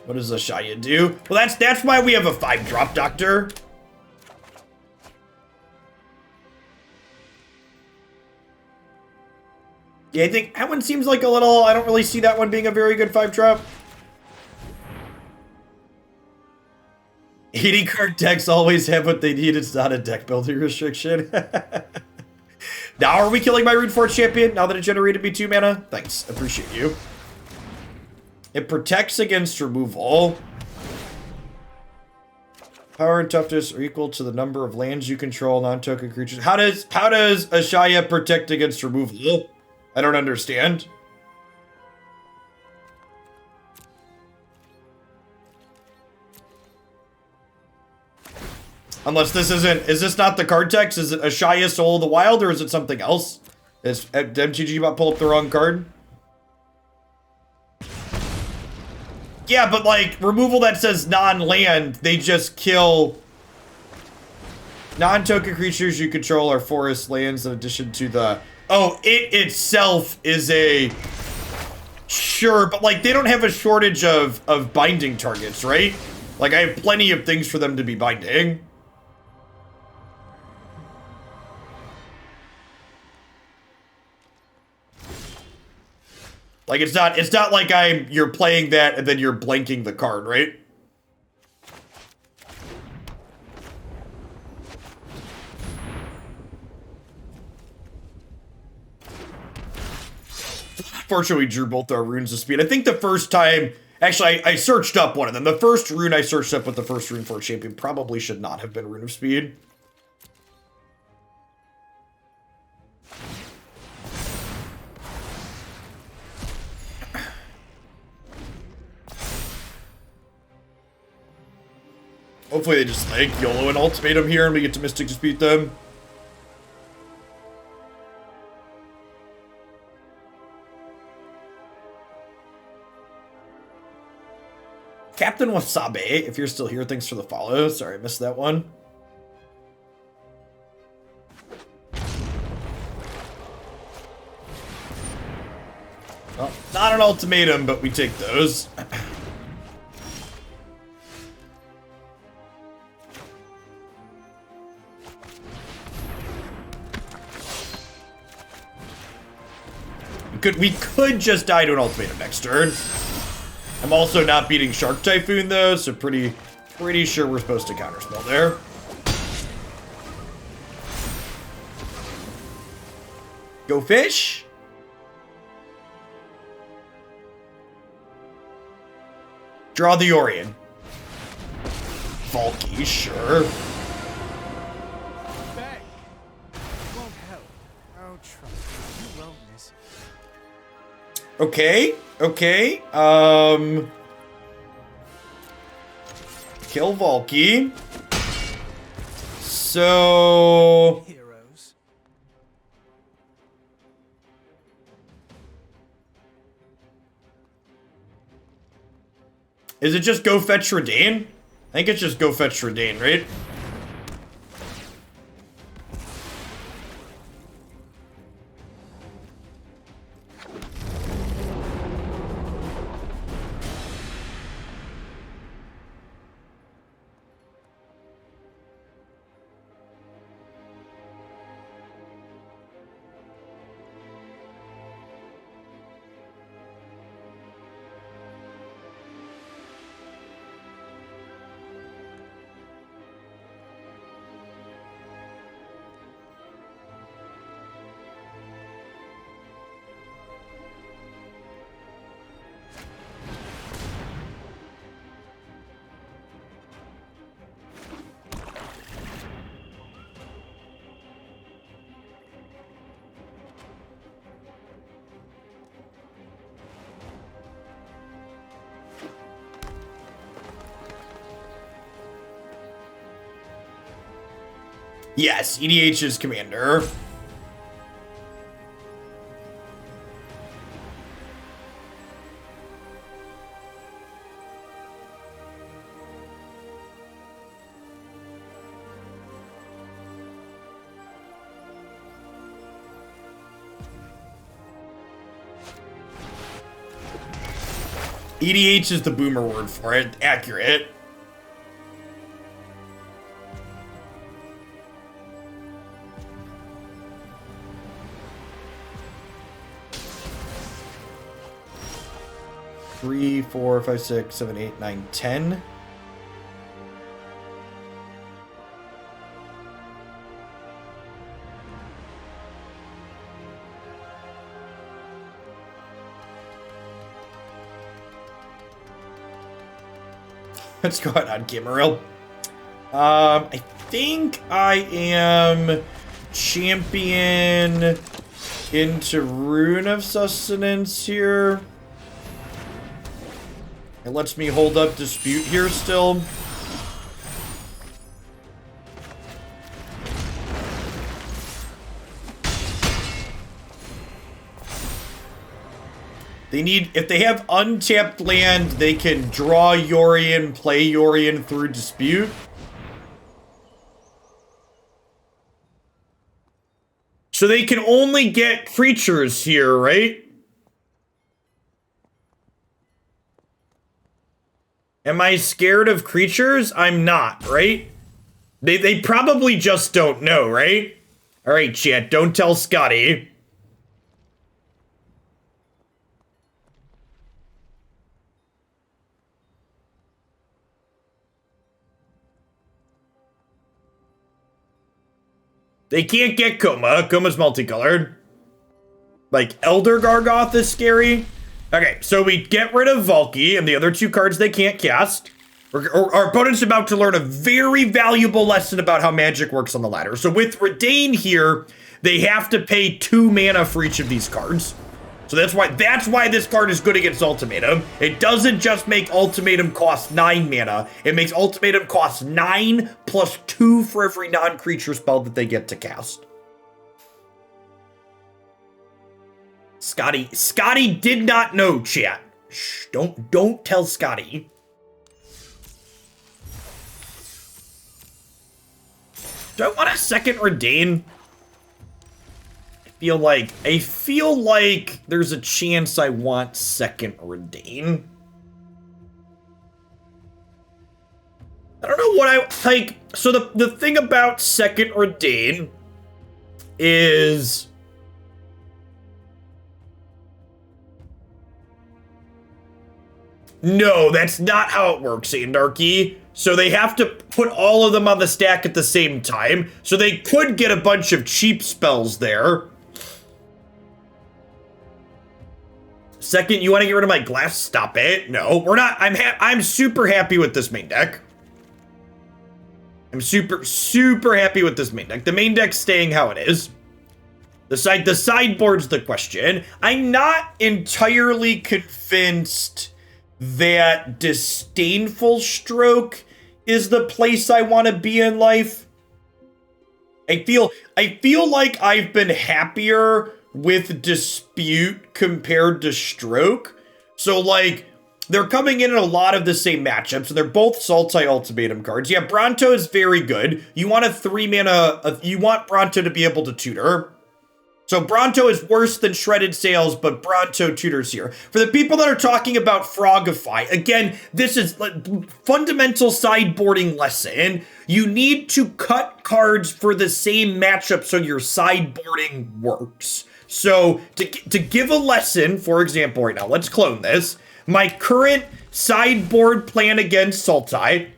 What does Ashaya do? Well, that's why we have a 5-drop Doctor. Yeah, I think that one seems like a little... I don't really see that one being a very good 5-drop. 80 card decks always have what they need. It's not a deck building restriction. Now are we killing my Runeforge Champion now that it generated me 2 mana? Thanks. Appreciate you. It protects against removal. Power and toughness are equal to the number of lands you control, non-token creatures. How does Ashaya protect against removal? I don't understand. Unless this isn't... Is this not the card text? Is it Ashaya Soul of the Wild, or is it something else? Is MTG about to pull up the wrong card? Yeah, but like, removal that says non-land, they just kill... Non-token creatures you control are forest lands in addition to the... Oh, it itself is a... Sure, but like, they don't have a shortage of binding targets, right? Like, I have plenty of things for them to be binding. Like, it's not like you're playing that and then you're blanking the card, right? Fortunately, we drew both our runes of speed. I think the first time... Actually, I searched up one of them. The first rune I searched up with the first Runeforge Champion probably should not have been Rune of Speed. Hopefully they just like YOLO and ultimatum here and we get to Mystic Dispute them. Captain Wasabe, if you're still here, thanks for the follow. Sorry, I missed that one. Well, not an ultimatum, but we take those. We could just die to an ultimatum next turn. I'm also not beating Shark Typhoon though, so pretty sure we're supposed to counterspell there. Go fish. Draw the Yorion. Valky, sure. Okay, okay, kill Valky. So... Heroes. Is it just go fetch Reidane? I think it's just go fetch Reidane, right? Yes, EDH is commander. EDH is the boomer word for it. Accurate. Three, 4, 5, 6, 7, 8, 9, 10. Let's go ahead on Gimeril. I think I am champion into Rune of Sustenance here. It lets me hold up Dispute here still. They need, if they have untapped land, they can draw Yorion, play Yorion through Dispute. So they can only get creatures here, right? Am I scared of creatures? I'm not, right? They probably just don't know, right? All right, chat, don't tell Scotty. They can't get Koma. Koma's multicolored. Like, Elder Gargoth is scary. Okay, so we get rid of Valky and the other two cards they can't cast. Our opponent's about to learn a very valuable lesson about how Magic works on the ladder. So with Reidane here, they have to pay 2 mana for each of these cards. So that's why this card is good against Ultimatum. It doesn't just make Ultimatum cost 9 mana. It makes Ultimatum cost 9 plus 2 for every non-creature spell that they get to cast. Scotty did not know, chat. Shh, don't tell Scotty. Do I want a second Reidane? I feel like there's a chance I want second Reidane. I don't know what I like. So the thing about second Reidane is no, that's not how it works, Andarchy. So they have to put all of them on the stack at the same time. So they could get a bunch of cheap spells there. Second, you want to get rid of my glass? Stop it. No, we're not. I'm super happy with this main deck. I'm super happy with this main deck. The main deck's staying how it is. The sideboard's the question. I'm not entirely convinced that Disdainful Stroke is the place I want to be in life. I feel like I've been happier with Dispute compared to Stroke. So, like, they're coming in a lot of the same matchups, and they're both Sultai Ultimatum cards. Yeah, Bronto is very good. You want a 3 mana, you want Bronto to be able to tutor. So Bronto is worse than Shredded Sails, but Bronto tutors here. For the people that are talking about Frogify, again, this is fundamental sideboarding lesson. You need to cut cards for the same matchup so your sideboarding works. So to give a lesson, for example, right now, let's clone this. My current sideboard plan against Sultai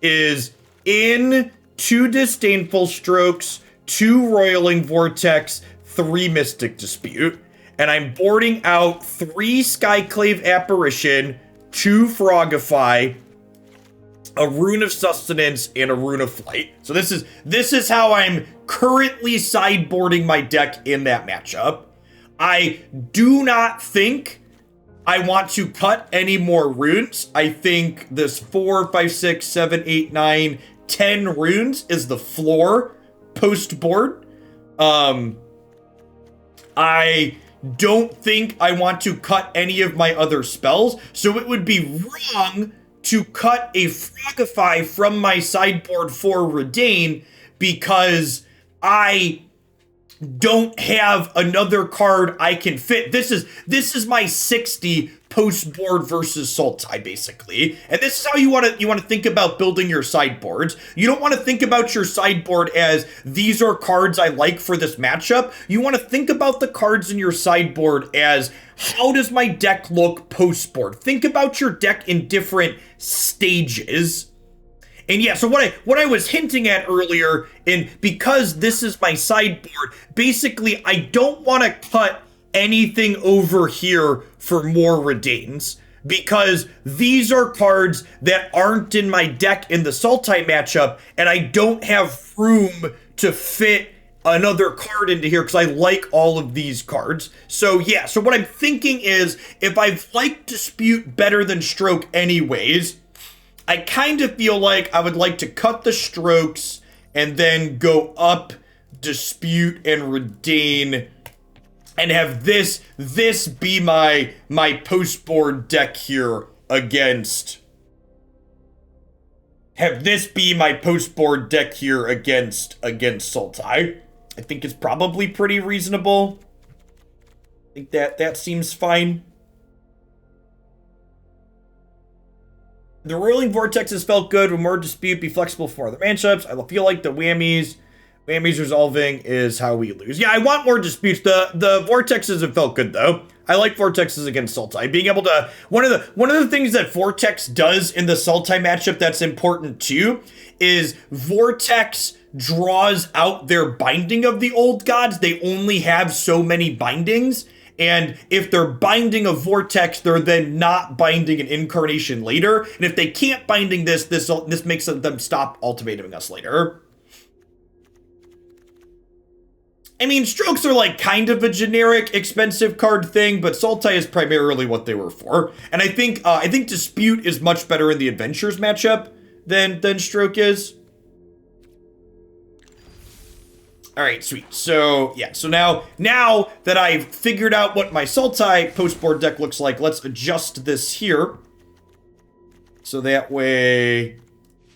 is in 2 Disdainful Strokes, 2 Roiling Vortex, 3 Mystic Dispute, and I'm boarding out 3 Skyclave Apparition, 2 Frogify, a Rune of Sustenance, and a Rune of Flight. So this is how I'm currently sideboarding my deck in that matchup. I do not think I want to cut any more runes. I think this 4, 5, 6, 7, 8, 9, 10 runes is the floor post board. I don't think I want to cut any of my other spells, so it would be wrong to cut a Frogify from my sideboard for Reidane because I don't have another card I can fit. This is my 60 post board versus Sultai, basically. And this is how you want to think about building your sideboards. You don't want to think about your sideboard as these are cards I like for this matchup. You want to think about the cards in your sideboard as how does my deck look post board? Think about your deck in different stages. And yeah, so what I was hinting at earlier, and because this is my sideboard, basically I don't want to cut anything over here for more Reidanes, because these are cards that aren't in my deck in the Sultai matchup, and I don't have room to fit another card into here because I like all of these cards. So yeah, so what I'm thinking is if I like Dispute better than Stroke anyways, I kind of feel like I would like to cut the strokes and then go up Dispute and Reidane and have this be my post board deck here against Sultai. I think it's probably pretty reasonable. I think that seems fine. The Roiling Vortex has felt good. With more Dispute, be flexible for other matchups. I feel like the whammies resolving is how we lose. Yeah, I want more Disputes. The Vortexes have felt good, though. I like Vortexes against Sultai. Being able to... One of the things that Vortex does in the Sultai matchup that's important, too, is Vortex draws out their binding of the old gods. They only have so many bindings. And if they're binding a Vortex, they're then not binding an Incarnation later. And if they can't binding this makes them stop ultimatuming us later. I mean, Strokes are like kind of a generic expensive card thing, but Sultai is primarily what they were for. And I think Dispute is much better in the Adventures matchup than Stroke is. All right, sweet. So, yeah. So now that I've figured out what my Sultai post-board deck looks like, let's adjust this here. So that way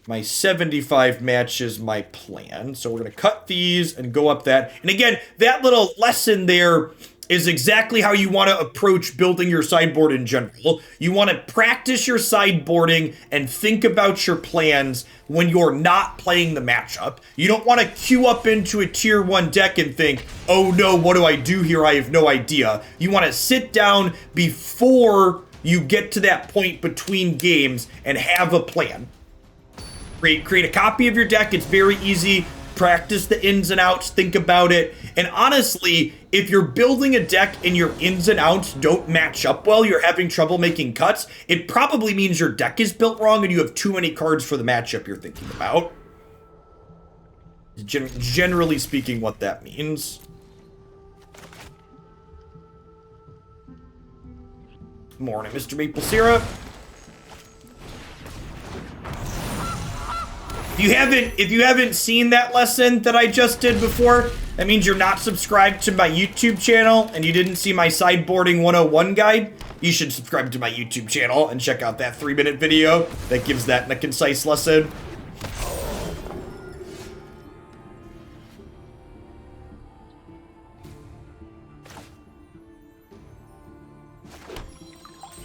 my 75 matches my plan. So we're going to cut these and go up that. And again, that little lesson there is exactly how you want to approach building your sideboard in general. You want to practice your sideboarding and think about your plans when you're not playing the matchup. You don't want to queue up into a tier 1 deck and think, oh no, what do I do here? I have no idea. You want to sit down before you get to that point between games and have a plan. Create a copy of your deck. It's very easy. Practice the ins and outs, think about it. And honestly, if you're building a deck and your ins and outs don't match up well, you're having trouble making cuts, it probably means your deck is built wrong and you have too many cards for the matchup you're thinking about. Generally speaking, what that means. Morning, Mr. Maple Syrup. If you haven't seen that lesson that I just did before, that means you're not subscribed to my YouTube channel and you didn't see my Sideboarding 101 guide. You should subscribe to my YouTube channel and check out that 3-minute video that gives that in a concise lesson.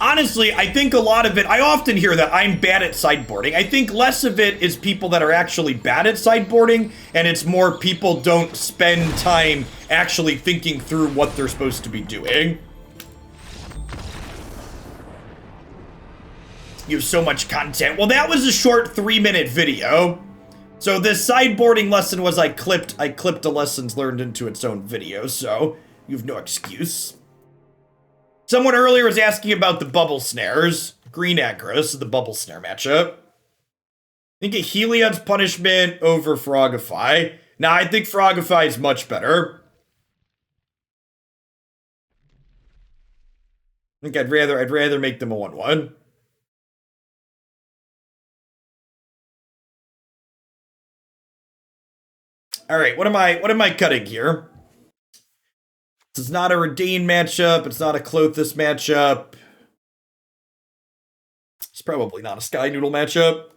Honestly, I think a lot of it, I often hear that I'm bad at sideboarding. I think less of it is people that are actually bad at sideboarding, and it's more people don't spend time actually thinking through what they're supposed to be doing. You have so much content. Well, that was a short 3-minute video. So this sideboarding lesson was I clipped a lessons learned into its own video, so you have no excuse. Someone earlier was asking about the Bubble Snares. Green aggro, this is the Bubble Snare matchup. I think a Heliod's Punishment over Frogify. Now, I think Frogify is much better. I think I'd rather make them a 1/1. All right, what am I cutting here? This is not a Reidane matchup. It's not a Klothys matchup. It's probably not a Sky Noodle matchup.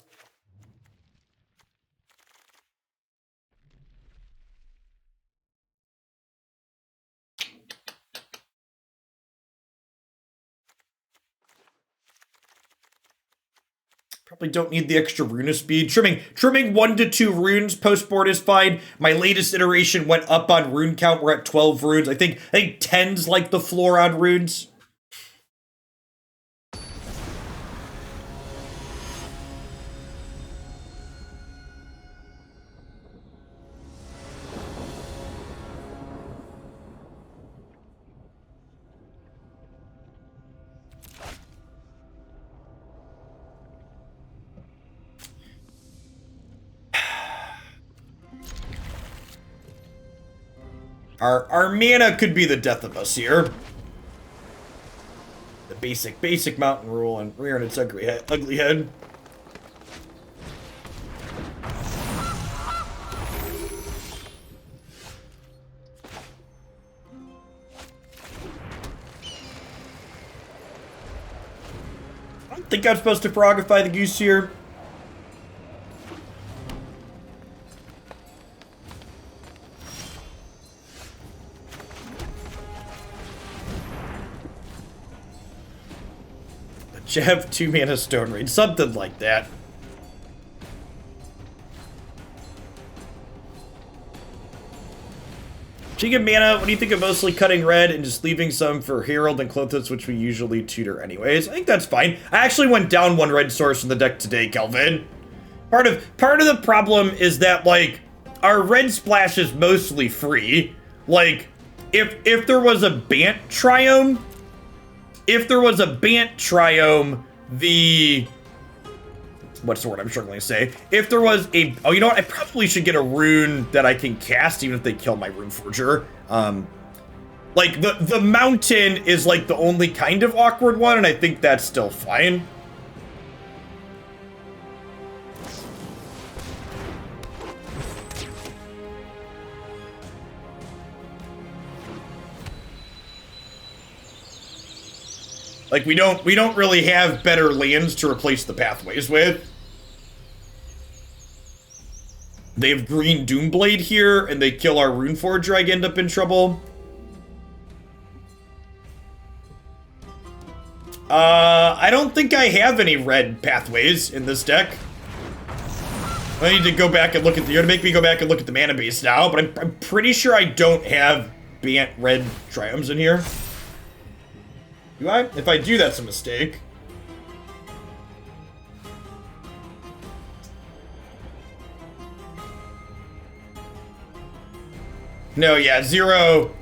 Probably don't need the extra Rune of Speed. Trimming 1 to 2 runes post-board is fine. My latest iteration went up on rune count. We're at 12 runes. I think 10's like the floor on runes. Our mana could be the death of us here. The basic mountain rule and rearing its ugly head. I don't think I'm supposed to Frogify the goose here. You have 2 mana Stone Rain, something like that. Speaking of mana, what do you think of mostly cutting red and just leaving some for Herald and Klothys, which we usually tutor anyways? I think that's fine. I actually went down 1 red source in the deck today, Kelvin. Part of the problem is that, like, our red splash is mostly free. Like, if there was a Bant Triome, what's the word I'm struggling to say? If there was a... Oh, you know what? I probably should get a rune that I can cast even if they kill my Runeforger. Like, the mountain is, like, the only kind of awkward one, and I think that's still fine. Like, we don't really have better lands to replace the pathways with. They have green Doomblade here, and they kill our Runeforger, I end up in trouble. I don't think I have any red pathways in this deck. I need to go back and look at the... You're gonna make me go back and look at the mana base now, but I'm pretty sure I don't have Bant red Triomes in here. Do I? If I do, that's a mistake. No, yeah, zero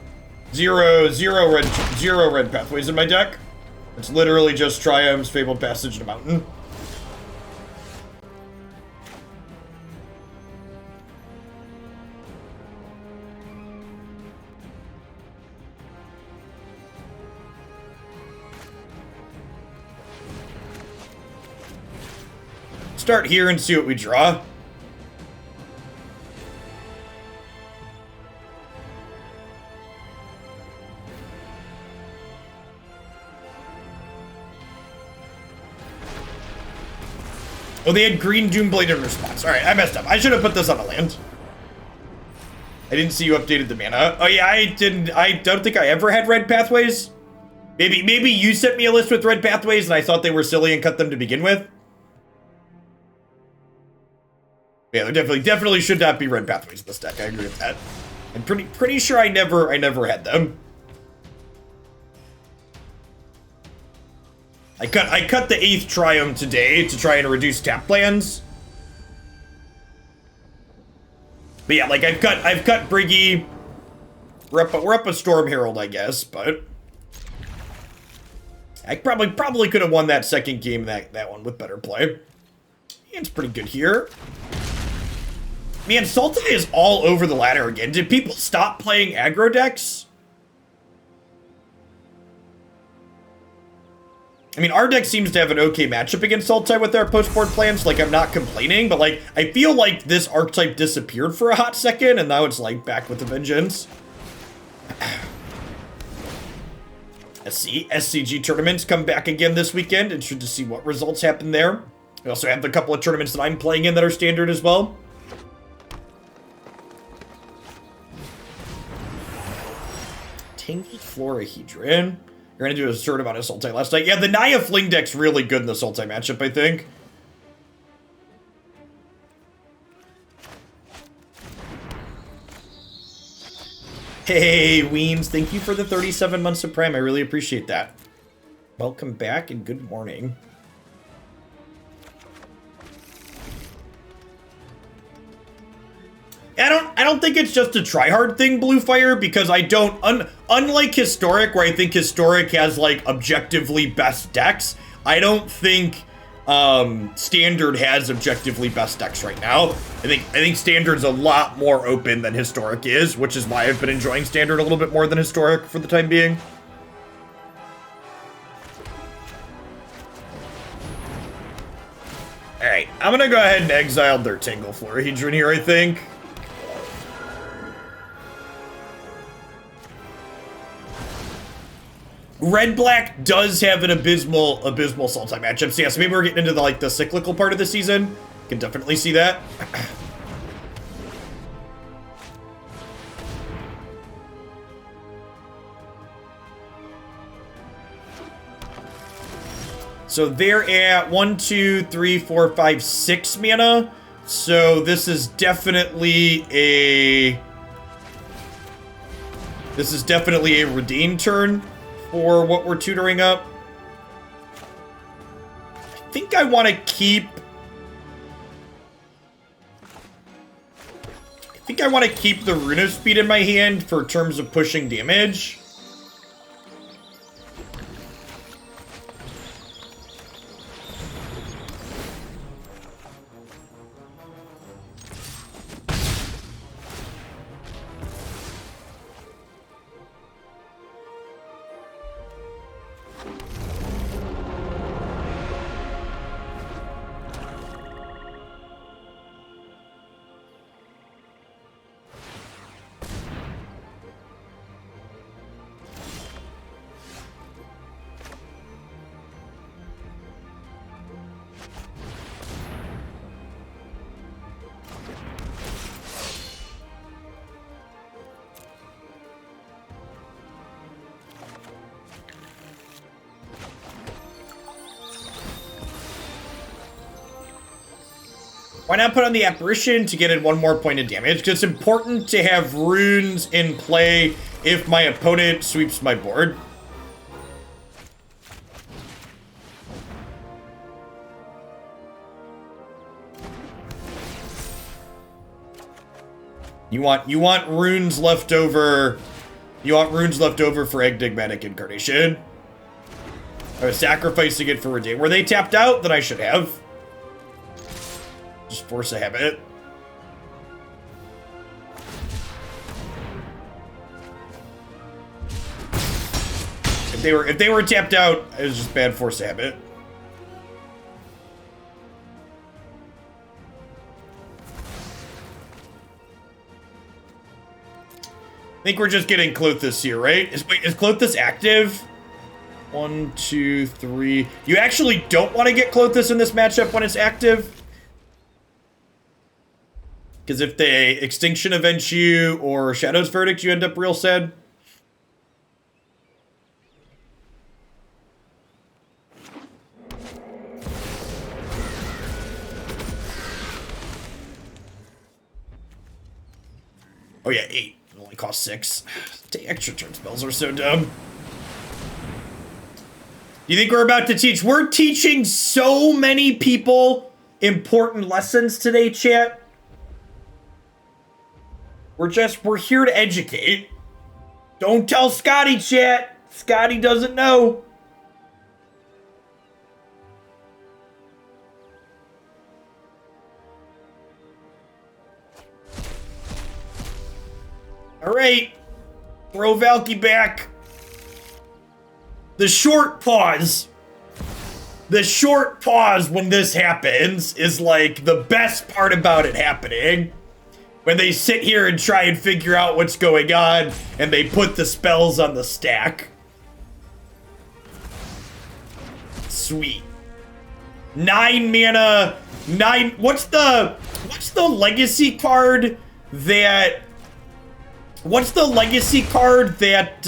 red pathways in my deck. It's literally just Triomes, Fabled Passage, and a mountain. Start here and see what we draw. Oh, they had green Doomblade in response. Alright, I messed up. I should have put this on a land. I didn't see you updated the mana. Oh yeah, I didn't. I don't think I ever had red pathways. Maybe you sent me a list with red pathways and I thought they were silly and cut them to begin with. Yeah, there definitely should not be red pathways in this deck. I agree with that. I'm pretty sure I never had them. I cut the 8th Triome today to try and reduce tap lands. But yeah, like I've cut Briggy. We're up a Storm Herald, I guess, but I probably could have won that second game, that one with better play. It's pretty good here. Man, Sultai is all over the ladder again. Did people stop playing aggro decks? I mean, our deck seems to have an okay matchup against Sultai with our post-board plans. Like, I'm not complaining, but, like, I feel like this archetype disappeared for a hot second, and now it's, like, back with a vengeance. SCG tournaments come back again this weekend. Interested to see what results happen there. We also have a couple of tournaments that I'm playing in that are standard as well. Tangled Florahedron. You're going to do a certain amount of Sultai last night. Yeah, the Naya Fling deck's really good in the Sultai matchup, I think. Hey, Weens, thank you for the 37 months of Prime. I really appreciate that. Welcome back and good morning. I don't think it's just a tryhard thing, Bluefire, because I don't, unlike Historic, where I think Historic has, like, objectively best decks, I don't think Standard has objectively best decks right now. I think Standard's a lot more open than Historic is, which is why I've been enjoying Standard a little bit more than Historic for the time being. Alright, I'm gonna go ahead and exile their Tangle Florahedron here, I think. Red-Black does have an abysmal Sultai matchup. So yeah, so maybe we're getting into the cyclical part of the season. Can definitely see that. So they're at 1, 2, 3, 4, 5, 6 mana. So this is definitely a Reidane turn for what we're tutoring up. I think I want to keep the Rune of Speed in my hand for terms of pushing damage. Why not put on the Apparition to get in 1 more point of damage? Because it's important to have runes in play if my opponent sweeps my board. You want runes left over. You want runes left over for Enigmatic Incarnation. I was sacrificing it for Reidane. Were they tapped out? Then I should have. Just force a habit. If they were tapped out, it was just bad force a habit. I think we're just getting Klothys here, right? Is Klothys active? 1, 2, 3. You actually don't want to get Klothys in this matchup when it's active. Because if they Extinction Event you or Shadow's Verdict, you end up real sad. Oh yeah, 8. It only costs 6. Take extra turn spells are so dumb. You think we're about to teach? We're teaching so many people important lessons today, chat. We're here to educate. Don't tell Scotty, chat. Scotty doesn't know. All right. Throw Valky back. The short pause. the short pause when this happens is like the best part about it happening. When they sit here and try and figure out what's going on, and they put the spells on the stack. Sweet. 9 mana, 9. What's the legacy card that? What's the legacy card that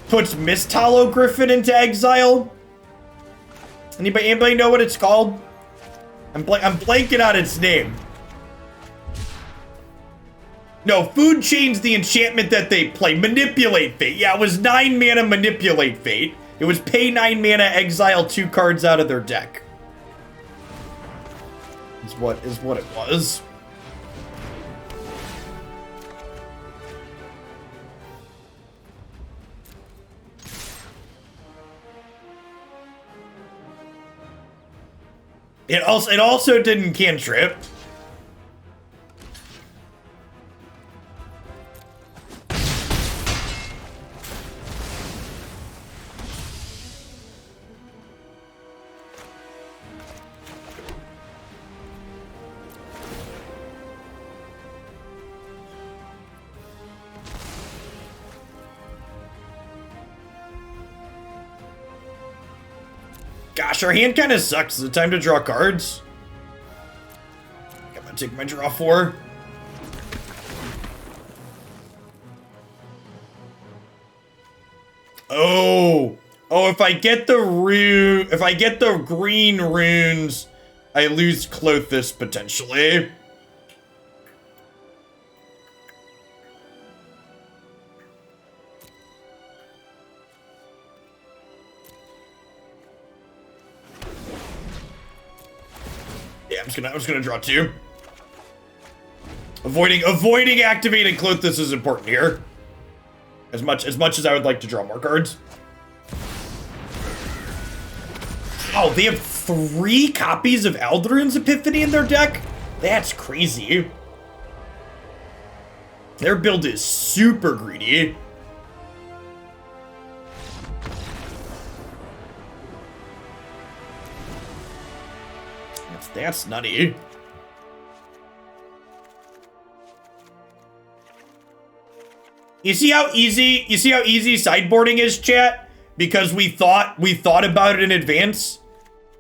puts Mist Hollow Griffin into exile? Anybody know what it's called? I'm blanking on its name. No, Food Chain's the enchantment that they play. Manipulate Fate. Yeah, it was 9 mana Manipulate Fate. It was pay 9 mana, exile 2 cards out of their deck. Is what it was. It also didn't cantrip. Gosh, our hand kind of sucks. Is it time to draw cards? I'm gonna take my draw 4. Oh, if I get the green runes, I lose Klothys potentially. Yeah, I'm just gonna draw 2. Avoiding activating Klothys is important here. As much as I would like to draw more cards. Oh, they have 3 copies of Alduin's Epiphany in their deck? That's crazy. Their build is super greedy. That's nutty. You see how easy sideboarding is, chat? Because we thought about it in advance.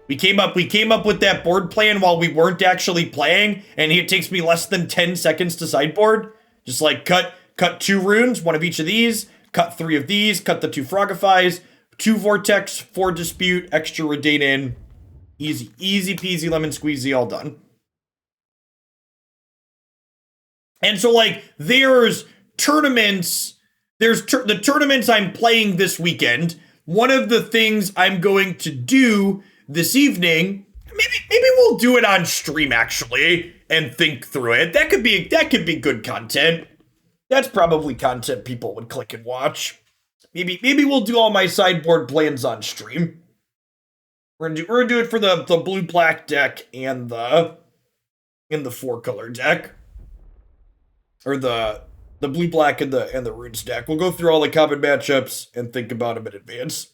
We came up with that board plan while we weren't actually playing, and it takes me less than 10 seconds to sideboard. Just like cut 2 runes, 1 of each of these, cut 3 of these, cut the 2 Frogifys, 2 Vortex, 4 Dispute, extra Reidane in. Easy peasy lemon squeezy, all done. And so, like, there's tournaments. The tournaments I'm playing this weekend. One of the things I'm going to do this evening, maybe we'll do it on stream actually and think through it. That could be good content. That's probably content people would click and watch. Maybe we'll do all my sideboard plans on stream. We're gonna do it for the blue-black deck and the 4-color deck. Or the blue-black and the runes deck. We'll go through all the common matchups and think about them in advance.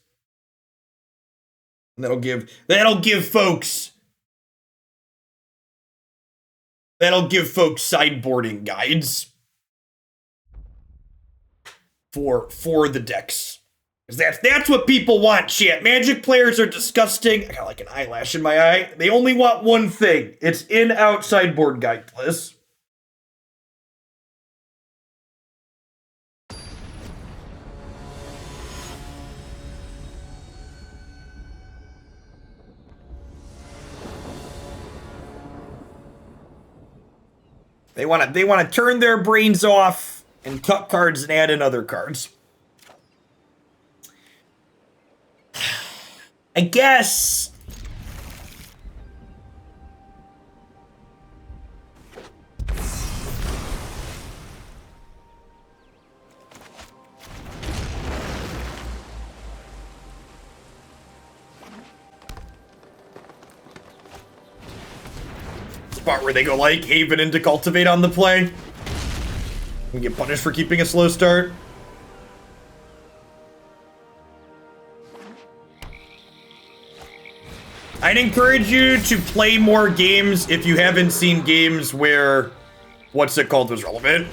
And that'll give folks sideboarding guides for the decks. That's what people want, chat. Magic players are disgusting. I got like an eyelash in my eye. They only want one thing. It's in-out sideboard guide, please. They want to turn their brains off and cut cards and add in other cards. I guess. Spot where they go like Haven into Cultivate on the play. We get punished for keeping a slow start. I'd encourage you to play more games if you haven't seen games where, what's it called, was relevant.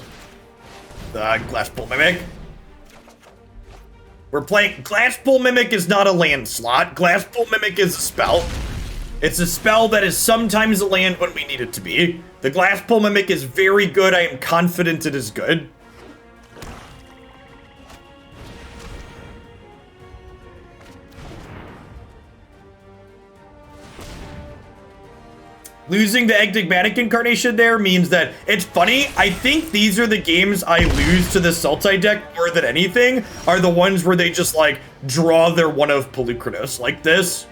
The Glasspool Mimic. We're playing, Glasspool Mimic is not a land slot. Glasspool Mimic is a spell. It's a spell that is sometimes a land when we need it to be. The Glasspool Mimic is very good. I am confident it is good. Losing the Enigmatic Incarnation there means that, it's funny, I think these are the games I lose to the Sultai deck more than anything, are the ones where they just, like, draw their one of Pelucranos, like this.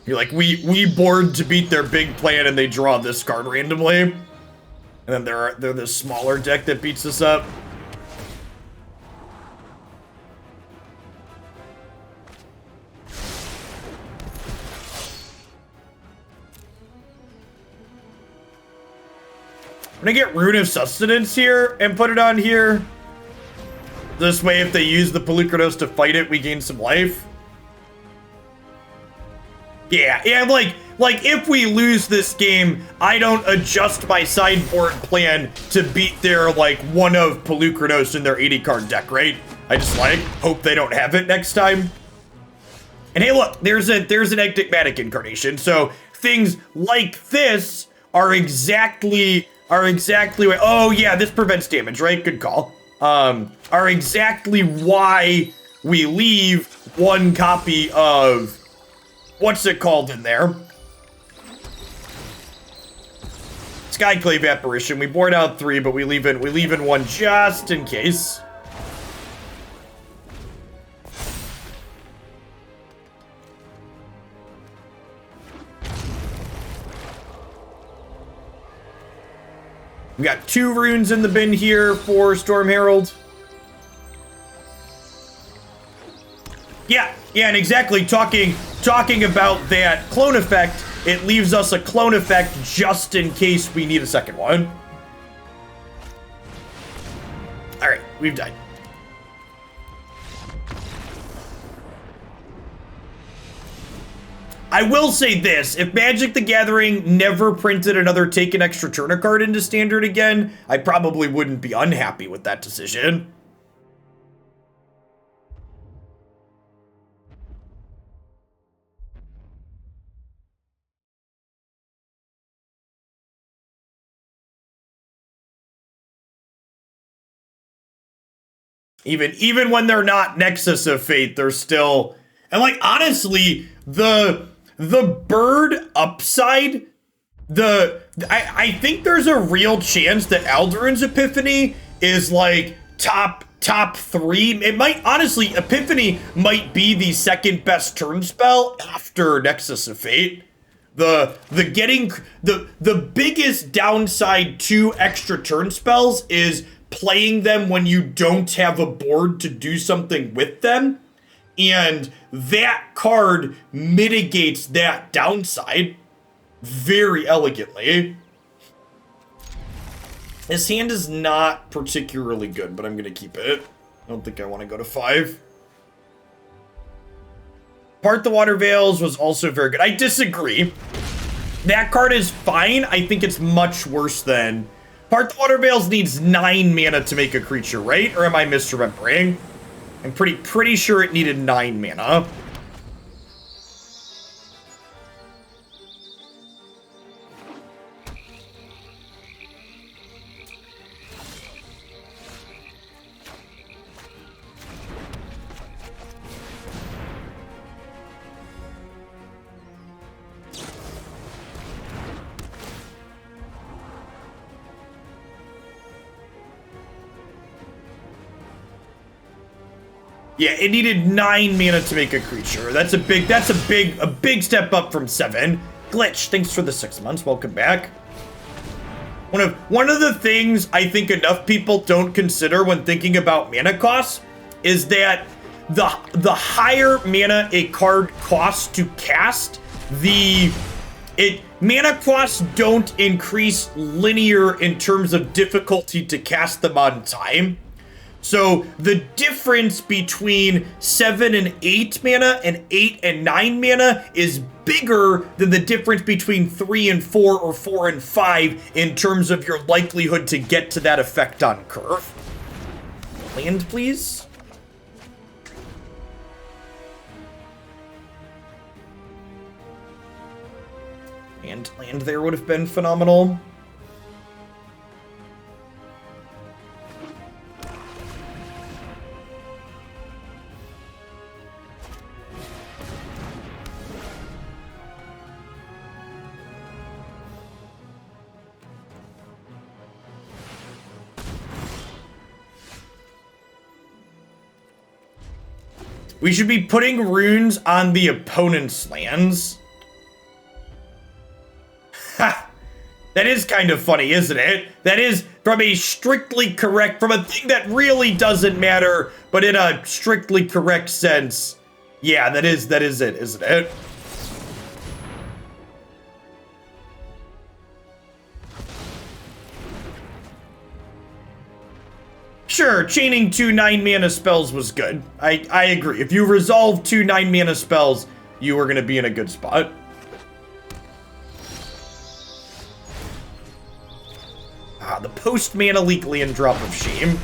You're like, we board to beat their big plan and they draw this card randomly. And then they're this smaller deck that beats us up. I'm gonna get Rune of Sustenance here and put it on here. This way, if they use the Pelucranos to fight it, we gain some life. Yeah, like if we lose this game, I don't adjust my sideboard plan to beat their, like, one of Pelucranos in their 80 card deck, right? I just, like, hope they don't have it next time. And hey, look, there's an Enigmatic Incarnation, so things like this are exactly what, oh yeah, this prevents damage, right? Good call. Are exactly why we leave one copy of, what's it called in there? Skyclave Apparition. We board out 3, but we leave in 1 just in case. We got 2 runes in the bin here for Storm Herald. Yeah, and exactly, talking about that clone effect, it leaves us a clone effect just in case we need a second one. Alright, we've died. I will say this, if Magic the Gathering never printed another take an extra turn card into Standard again, I probably wouldn't be unhappy with that decision. Even when they're not Nexus of Fate, they're still, and like honestly, the bird upside, I think there's a real chance that Aldrin's Epiphany is like top 3. It might, honestly, Epiphany might be the second best turn spell after Nexus of Fate. The biggest downside to extra turn spells is playing them when you don't have a board to do something with them, and that card mitigates that downside very elegantly. His hand is not particularly good, but I'm gonna keep it. I don't think I want to go to 5. Part the Water Veils was also very good. I disagree. That card is fine. I think it's much worse than... Part the Water Veils needs 9 mana to make a creature, right? Or am I misremembering? I'm pretty sure it needed 9 mana. Yeah, it needed 9 mana to make a creature. That's a big step up from 7. Glitch, thanks for the 6 months. Welcome back. One of the things I think enough people don't consider when thinking about mana costs is that the higher mana a card costs to cast, the Mana costs don't increase linear in terms of difficulty to cast them on time. So the difference between 7 and 8 mana and 8 and 9 mana is bigger than the difference between 3 and 4 or 4 and 5 in terms of your likelihood to get to that effect on curve. Land, please. And land there would have been phenomenal. We should be putting runes on the opponent's lands. Ha! That is kind of funny, isn't it? That is from a strictly correct, from a thing that really doesn't matter, but in a strictly correct sense. Yeah, that is it, isn't it? Sure, chaining 2 9-mana spells was good. I agree. If you resolve 2 9-mana spells, you were going to be in a good spot. Ah, the post-mana Leaklian drop of shame.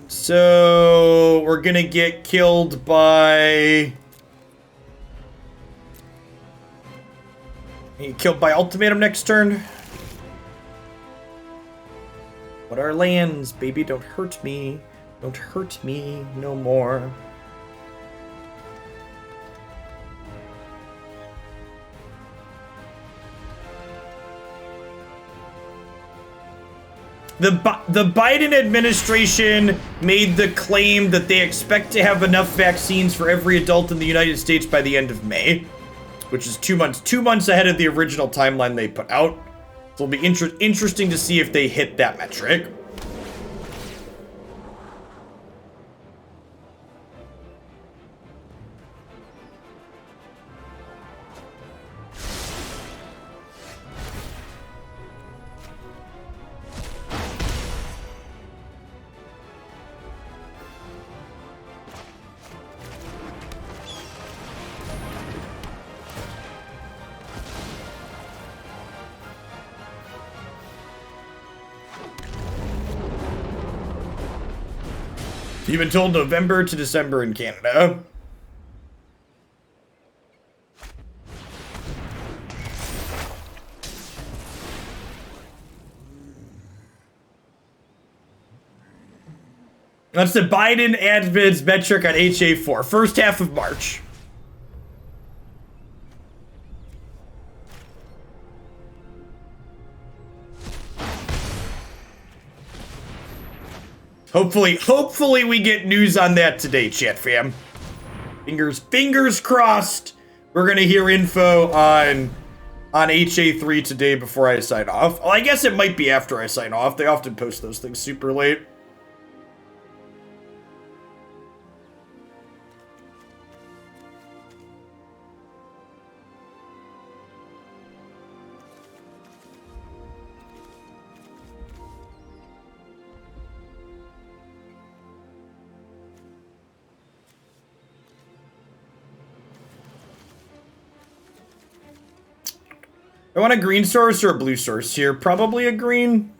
So we're gonna get killed by... Killed by Ultimatum next turn. What are lands? Baby, don't hurt me. Don't hurt me no more. The Biden administration made the claim that they expect to have enough vaccines for every adult in the United States by the end of May, which is 2 months. 2 months ahead of the original timeline they put out. So it'll be interesting to see if they hit that metric. You've been told November to December in Canada. That's the Biden admin's metric on HA4. First half of March. Hopefully we get news on that today, chat fam. Fingers crossed. We're gonna hear info on HA3 today before I sign off. Well, I guess it might be after I sign off. They often post those things super late. I want a green source or a blue source here. Probably a green.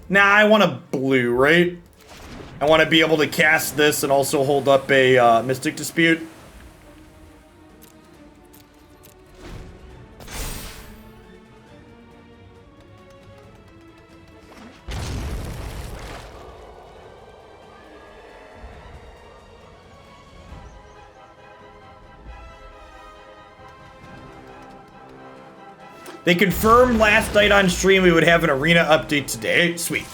Nah, I want a blue, right? I want to be able to cast this and also hold up a Mystic Dispute. They confirmed last night on stream we would have an arena update today. Sweet.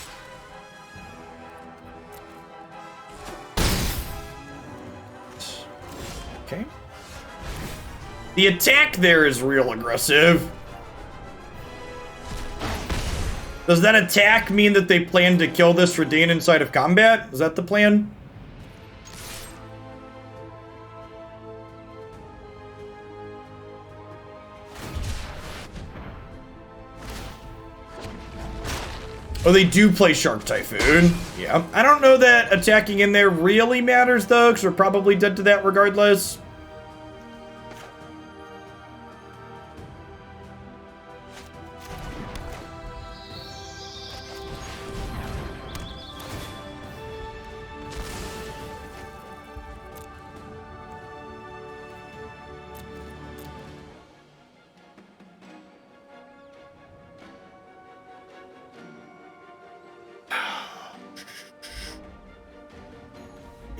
Okay. The attack there is real aggressive. Does that attack mean that they plan to kill this Reidane inside of combat? Is that the plan? Oh, they do play Shark Typhoon. Yeah. I don't know that attacking in there really matters, though, because we're probably dead to that regardless.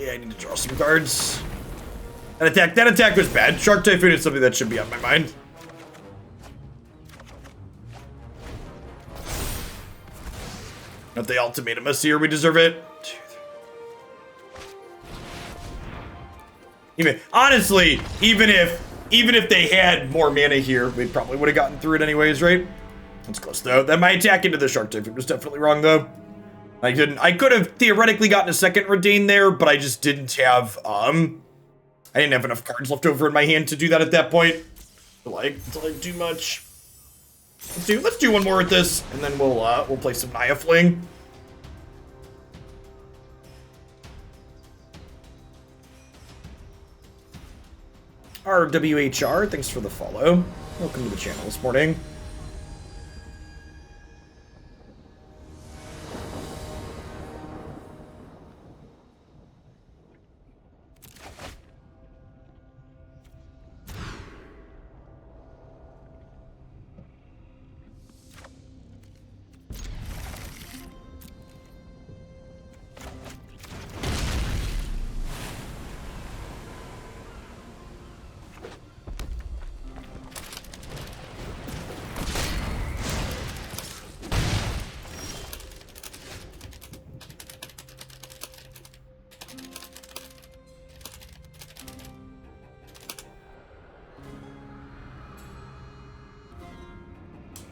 Yeah, I need to draw some cards. That attack was bad. Shark Typhoon is something that should be on my mind. If they ultimatum us here, we deserve it. Honestly, even if they had more mana here, we probably would have gotten through it anyways, right? That's close though. That my attack into the Shark Typhoon was definitely wrong though. I could have theoretically gotten a second Reidane there, but I just didn't have, I didn't have enough cards left over in my hand to do that at that point. To do much. Let's do one more with this, and then we'll play some Naya Fling. RWHR, thanks for the follow. Welcome to the channel this morning.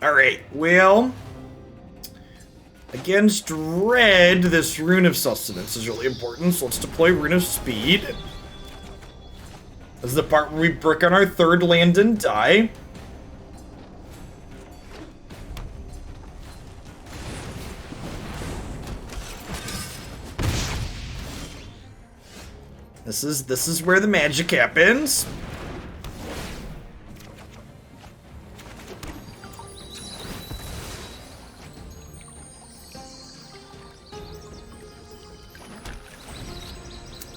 Alright, well, against red, this Rune of Sustenance is really important, so let's deploy Rune of Speed. This is the part where we brick on our third land and die. This is where the magic happens.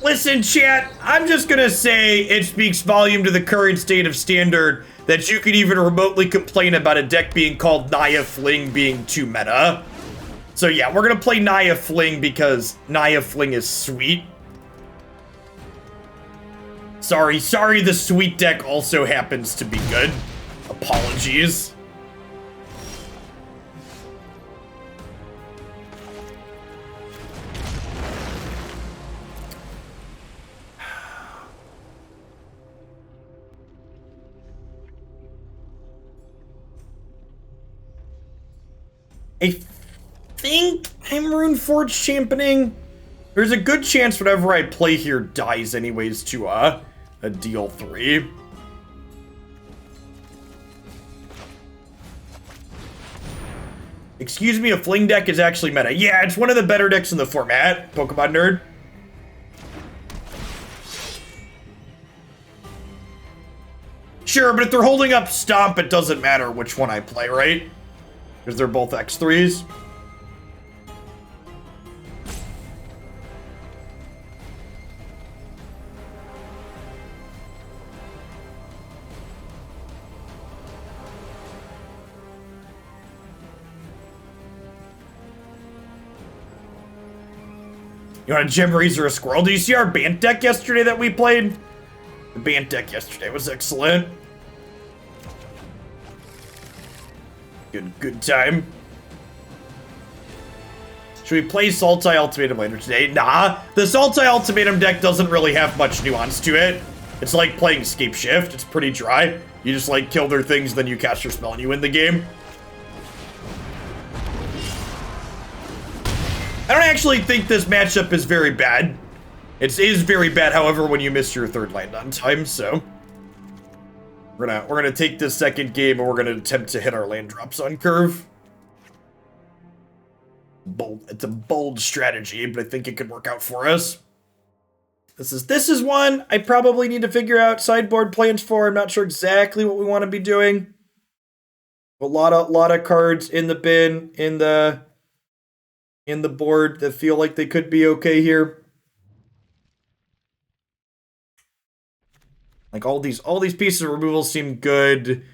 Listen, chat, I'm just gonna say it speaks volume to the current state of Standard that you could even remotely complain about a deck being called Naya Fling being too meta. So yeah, we're gonna play Naya Fling because Naya Fling is sweet. Sorry, the sweet deck also happens to be good. Apologies. I think I'm Runeforge championing. There's a good chance whatever I play here dies anyways to a deal 3. Excuse me, a Fling deck is actually meta. Yeah, it's one of the better decks in the format, Pokemon nerd. Sure, but if they're holding up Stomp, it doesn't matter which one I play, right? Because they're both X3s. You want a Gem Razor or a Squirrel? Do you see our Bant deck yesterday that we played? The Bant deck yesterday was excellent. Good time. Should we play Sultai Ultimatum later today? Nah, the Sultai Ultimatum deck doesn't really have much nuance to it. It's like playing Scape Shift. It's pretty dry. You just like kill their things, then you cast your spell and you win the game. I don't actually think this matchup is very bad. It is very bad, however, when you miss your third land on time, so... We're gonna take this second game and we're gonna attempt to hit our land drops on curve. It's a bold strategy, but I think it could work out for us. This is one I probably need to figure out sideboard plans for. I'm not sure exactly what we want to be doing. A lot of cards in the bin, in the board that feel like they could be okay here. Like all these pieces of removal seem good.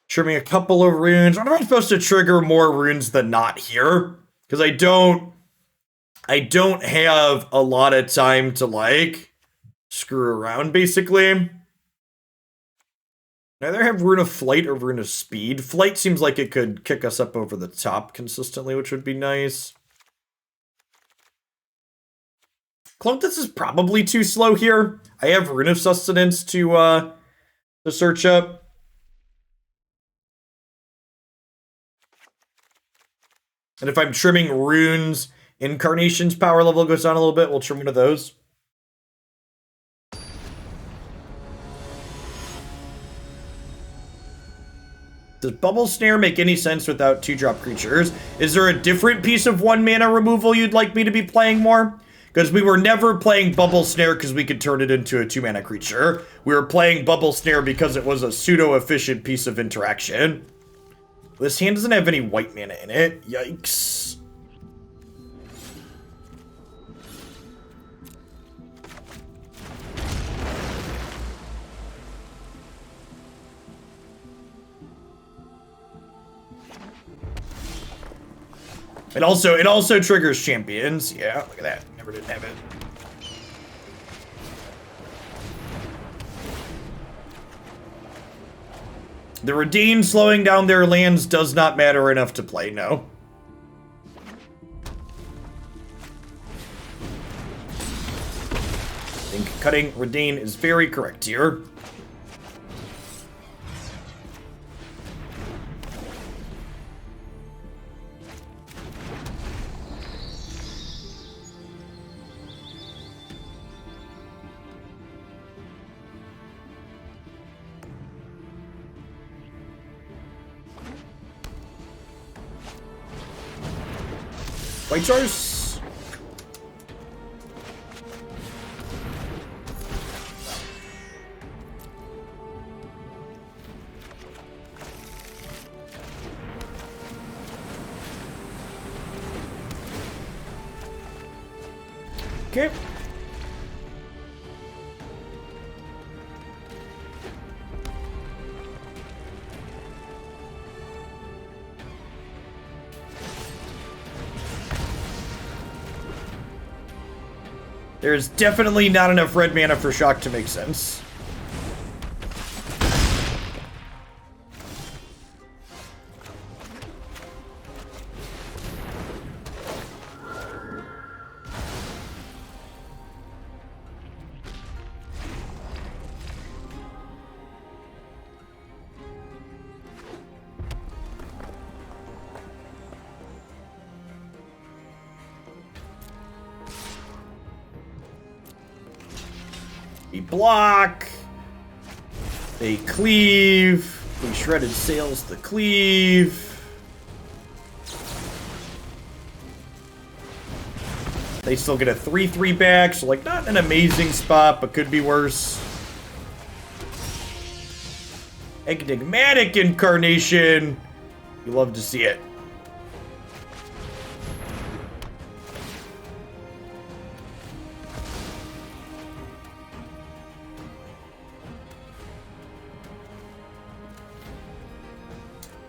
Trimming a couple of runes. When am I supposed to trigger more runes than not here? Because I don't have a lot of time to like screw around basically. I either have Rune of Flight or Rune of Speed. Flight seems like it could kick us up over the top consistently, which would be nice. Klothys is probably too slow here. I have Rune of Sustenance to search up. And if I'm trimming runes, Incarnation's power level goes down a little bit. We'll trim one of those. Does Bubble Snare make any sense without 2-drop creatures? Is there a different piece of 1 mana removal you'd like me to be playing more? Because we were never playing Bubble Snare because we could turn it into a 2-mana creature. We were playing Bubble Snare because it was a pseudo-efficient piece of interaction. This hand doesn't have any white mana in it. Yikes. It also triggers champions. Yeah, look at that. Never did have it. The Reidane slowing down their lands does not matter enough to play, no. I think cutting Reidane is very correct here. White Stars. Okay. There's definitely not enough red mana for Shock to make sense. We block. They cleave. We shredded sails the cleave. They still get a 3/3 back, so like not an amazing spot, but could be worse. Enigmatic Incarnation. You love to see it.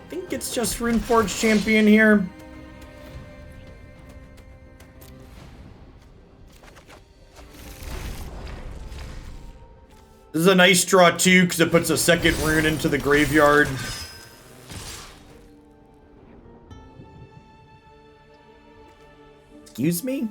I think it's just Runeforge Champion here. This is a nice draw too, because it puts a second rune into the graveyard. Excuse me?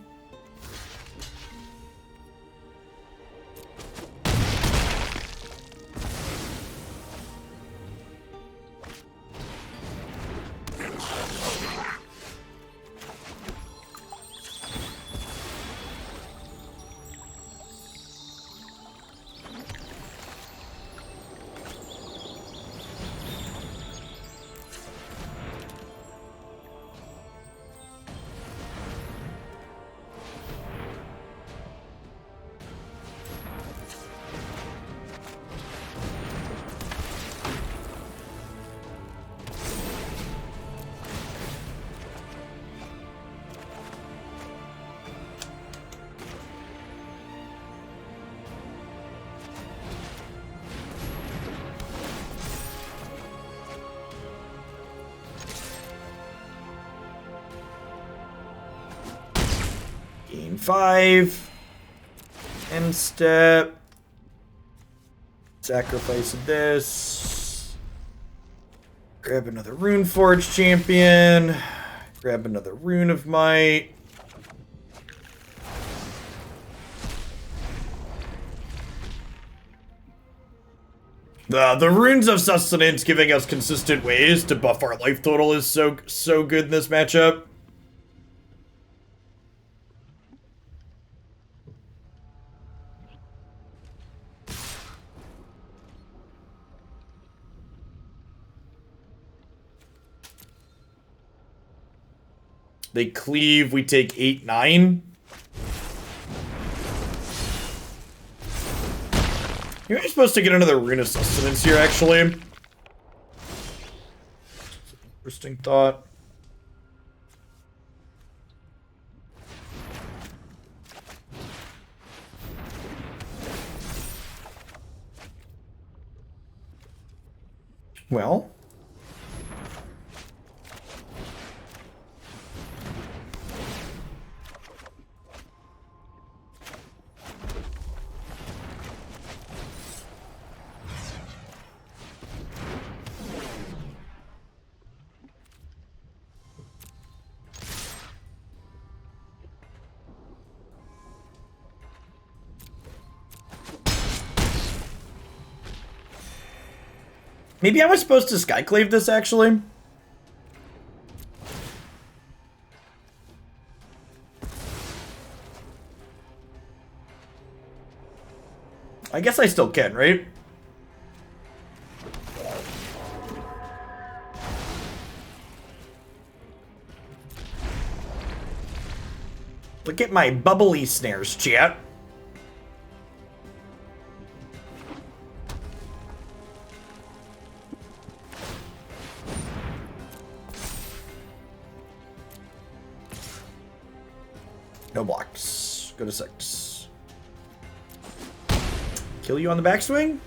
Gain 5. End step. Sacrifice this. Grab another Runeforge Champion. Grab another Rune of Might. The Runes of Sustenance giving us consistent ways to buff our life total is so good in this matchup. They cleave, we take 8, 9. You're supposed to get another Rune of Sustenance here, actually. Interesting thought. Well. Maybe I was supposed to Skyclave this, actually. I guess I still can, right? Look at my bubbly snares, chat. No blocks. Go to 6. Kill you on the backswing?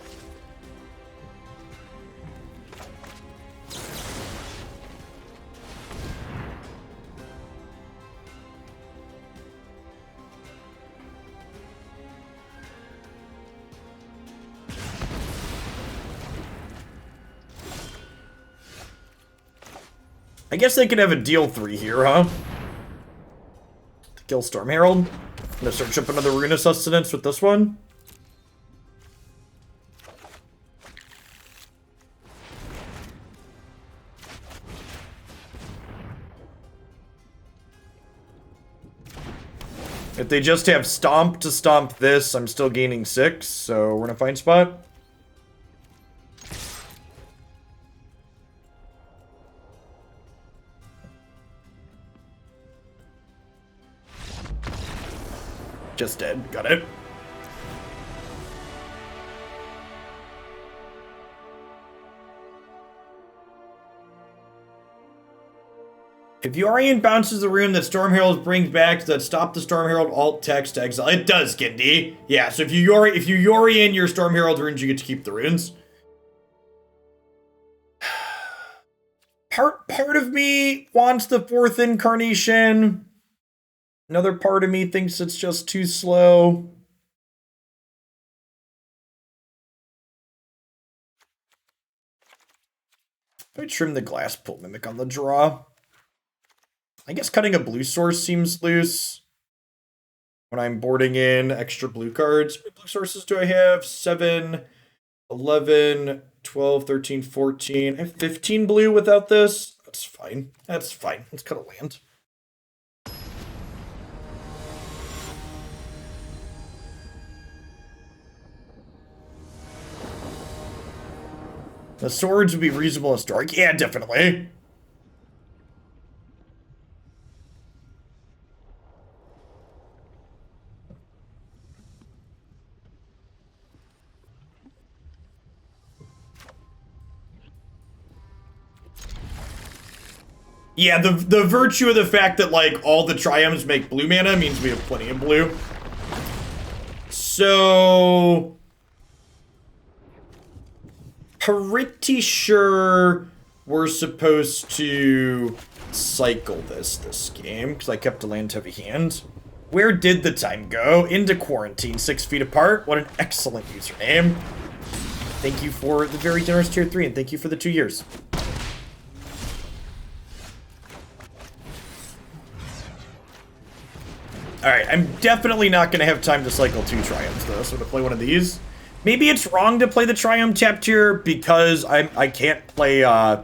I guess they could have a deal 3 here, huh? Kill Storm Herald. I'm gonna search up another Rune of Sustenance with this one. If they just have Stomp to stomp this, I'm still gaining 6, so we're in a fine spot. Just dead. Got it. If Yorion bounces the rune that Storm Herald brings back, does that stop the Storm Herald alt text to exile? It does, Gindy. Yeah, so if you Yorion your Storm Herald runes, you get to keep the runes. Part of me wants the 4th incarnation. Another part of me thinks it's just too slow. I trim the Glasspool Mimic on the draw. I guess cutting a blue source seems loose. When I'm boarding in extra blue cards. How many blue sources do I have? 7, 11, 12, 13, 14. I have 15 blue without this. That's fine. That's fine. Let's cut a land. The swords would be reasonable historic. Yeah, definitely. Yeah, the virtue of the fact that, like, all the Triomes make blue mana means we have plenty of blue. So... pretty sure we're supposed to cycle this game, because I kept a land heavy hand. Where did the time go? Into quarantine, 6 feet apart. What an excellent username. Thank you for the very generous tier 3, and thank you for the 2 years. Alright, I'm definitely not going to have time to cycle 2 Triomes, though, so I'm going to play one of these. Maybe it's wrong to play the Triome tapped here because I can't play a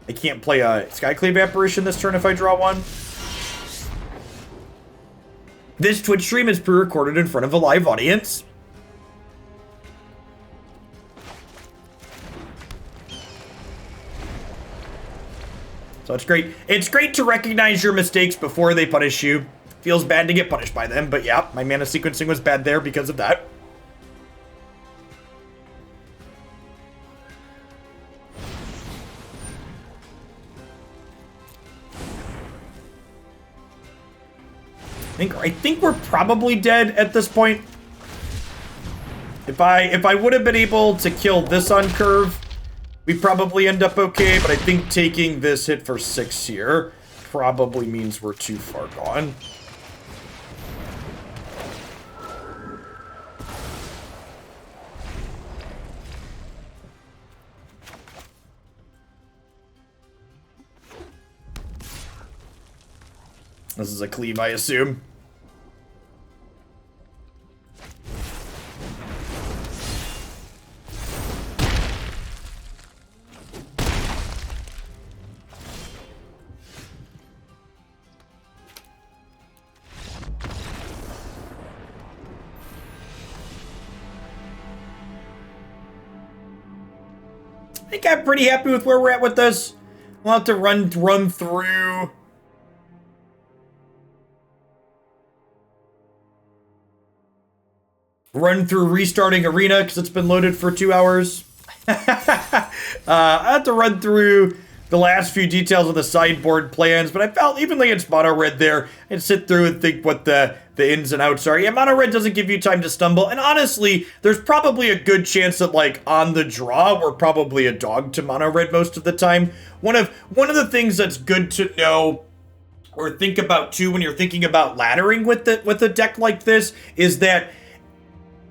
Skyclave Apparition this turn if I draw one. This Twitch stream is pre-recorded in front of a live audience. So it's great. It's great to recognize your mistakes before they punish you. Feels bad to get punished by them, but yeah, my mana sequencing was bad there because of that. I think we're probably dead at this point. If I would have been able to kill this on curve, we probably end up okay, but I think taking this hit for 6 here probably means we're too far gone. This is a cleave, I assume. I think I'm pretty happy with where we're at with this. We'll have to run through. Run through restarting Arena because it's been loaded for 2 hours. I have to run through the last few details of the sideboard plans, but I felt evenly against mono red there and sit through and think what the ins and outs are. Yeah, mono red doesn't give you time to stumble, and honestly, there's probably a good chance that like on the draw, we're probably a dog to mono red most of the time. One of the things that's good to know or think about too when you're thinking about laddering with a deck like this is that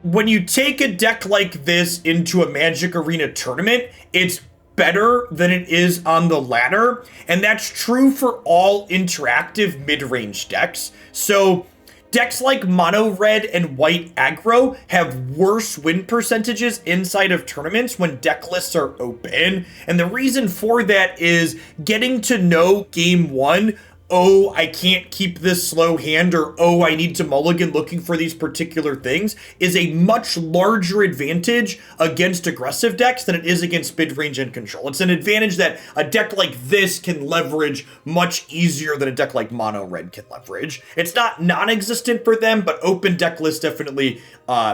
when you take a deck like this into a Magic Arena tournament, it's better than it is on the ladder, and that's true for all interactive mid-range decks. So decks like mono red and white aggro have worse win percentages inside of tournaments when deck lists are open, and the reason for that is getting to know game one. Oh, I can't keep this slow hand, or oh, I need to mulligan looking for these particular things, is a much larger advantage against aggressive decks than it is against mid-range and control. It's an advantage that a deck like this can leverage much easier than a deck like mono red can leverage. It's not non-existent for them, but open deck list definitely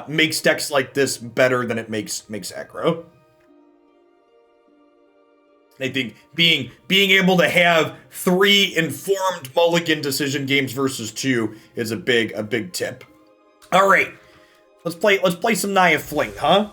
makes decks like this better than it makes aggro. I think being able to have 3 informed mulligan decision games versus 2 is a big tip. All right, let's play some Naya Fling, huh?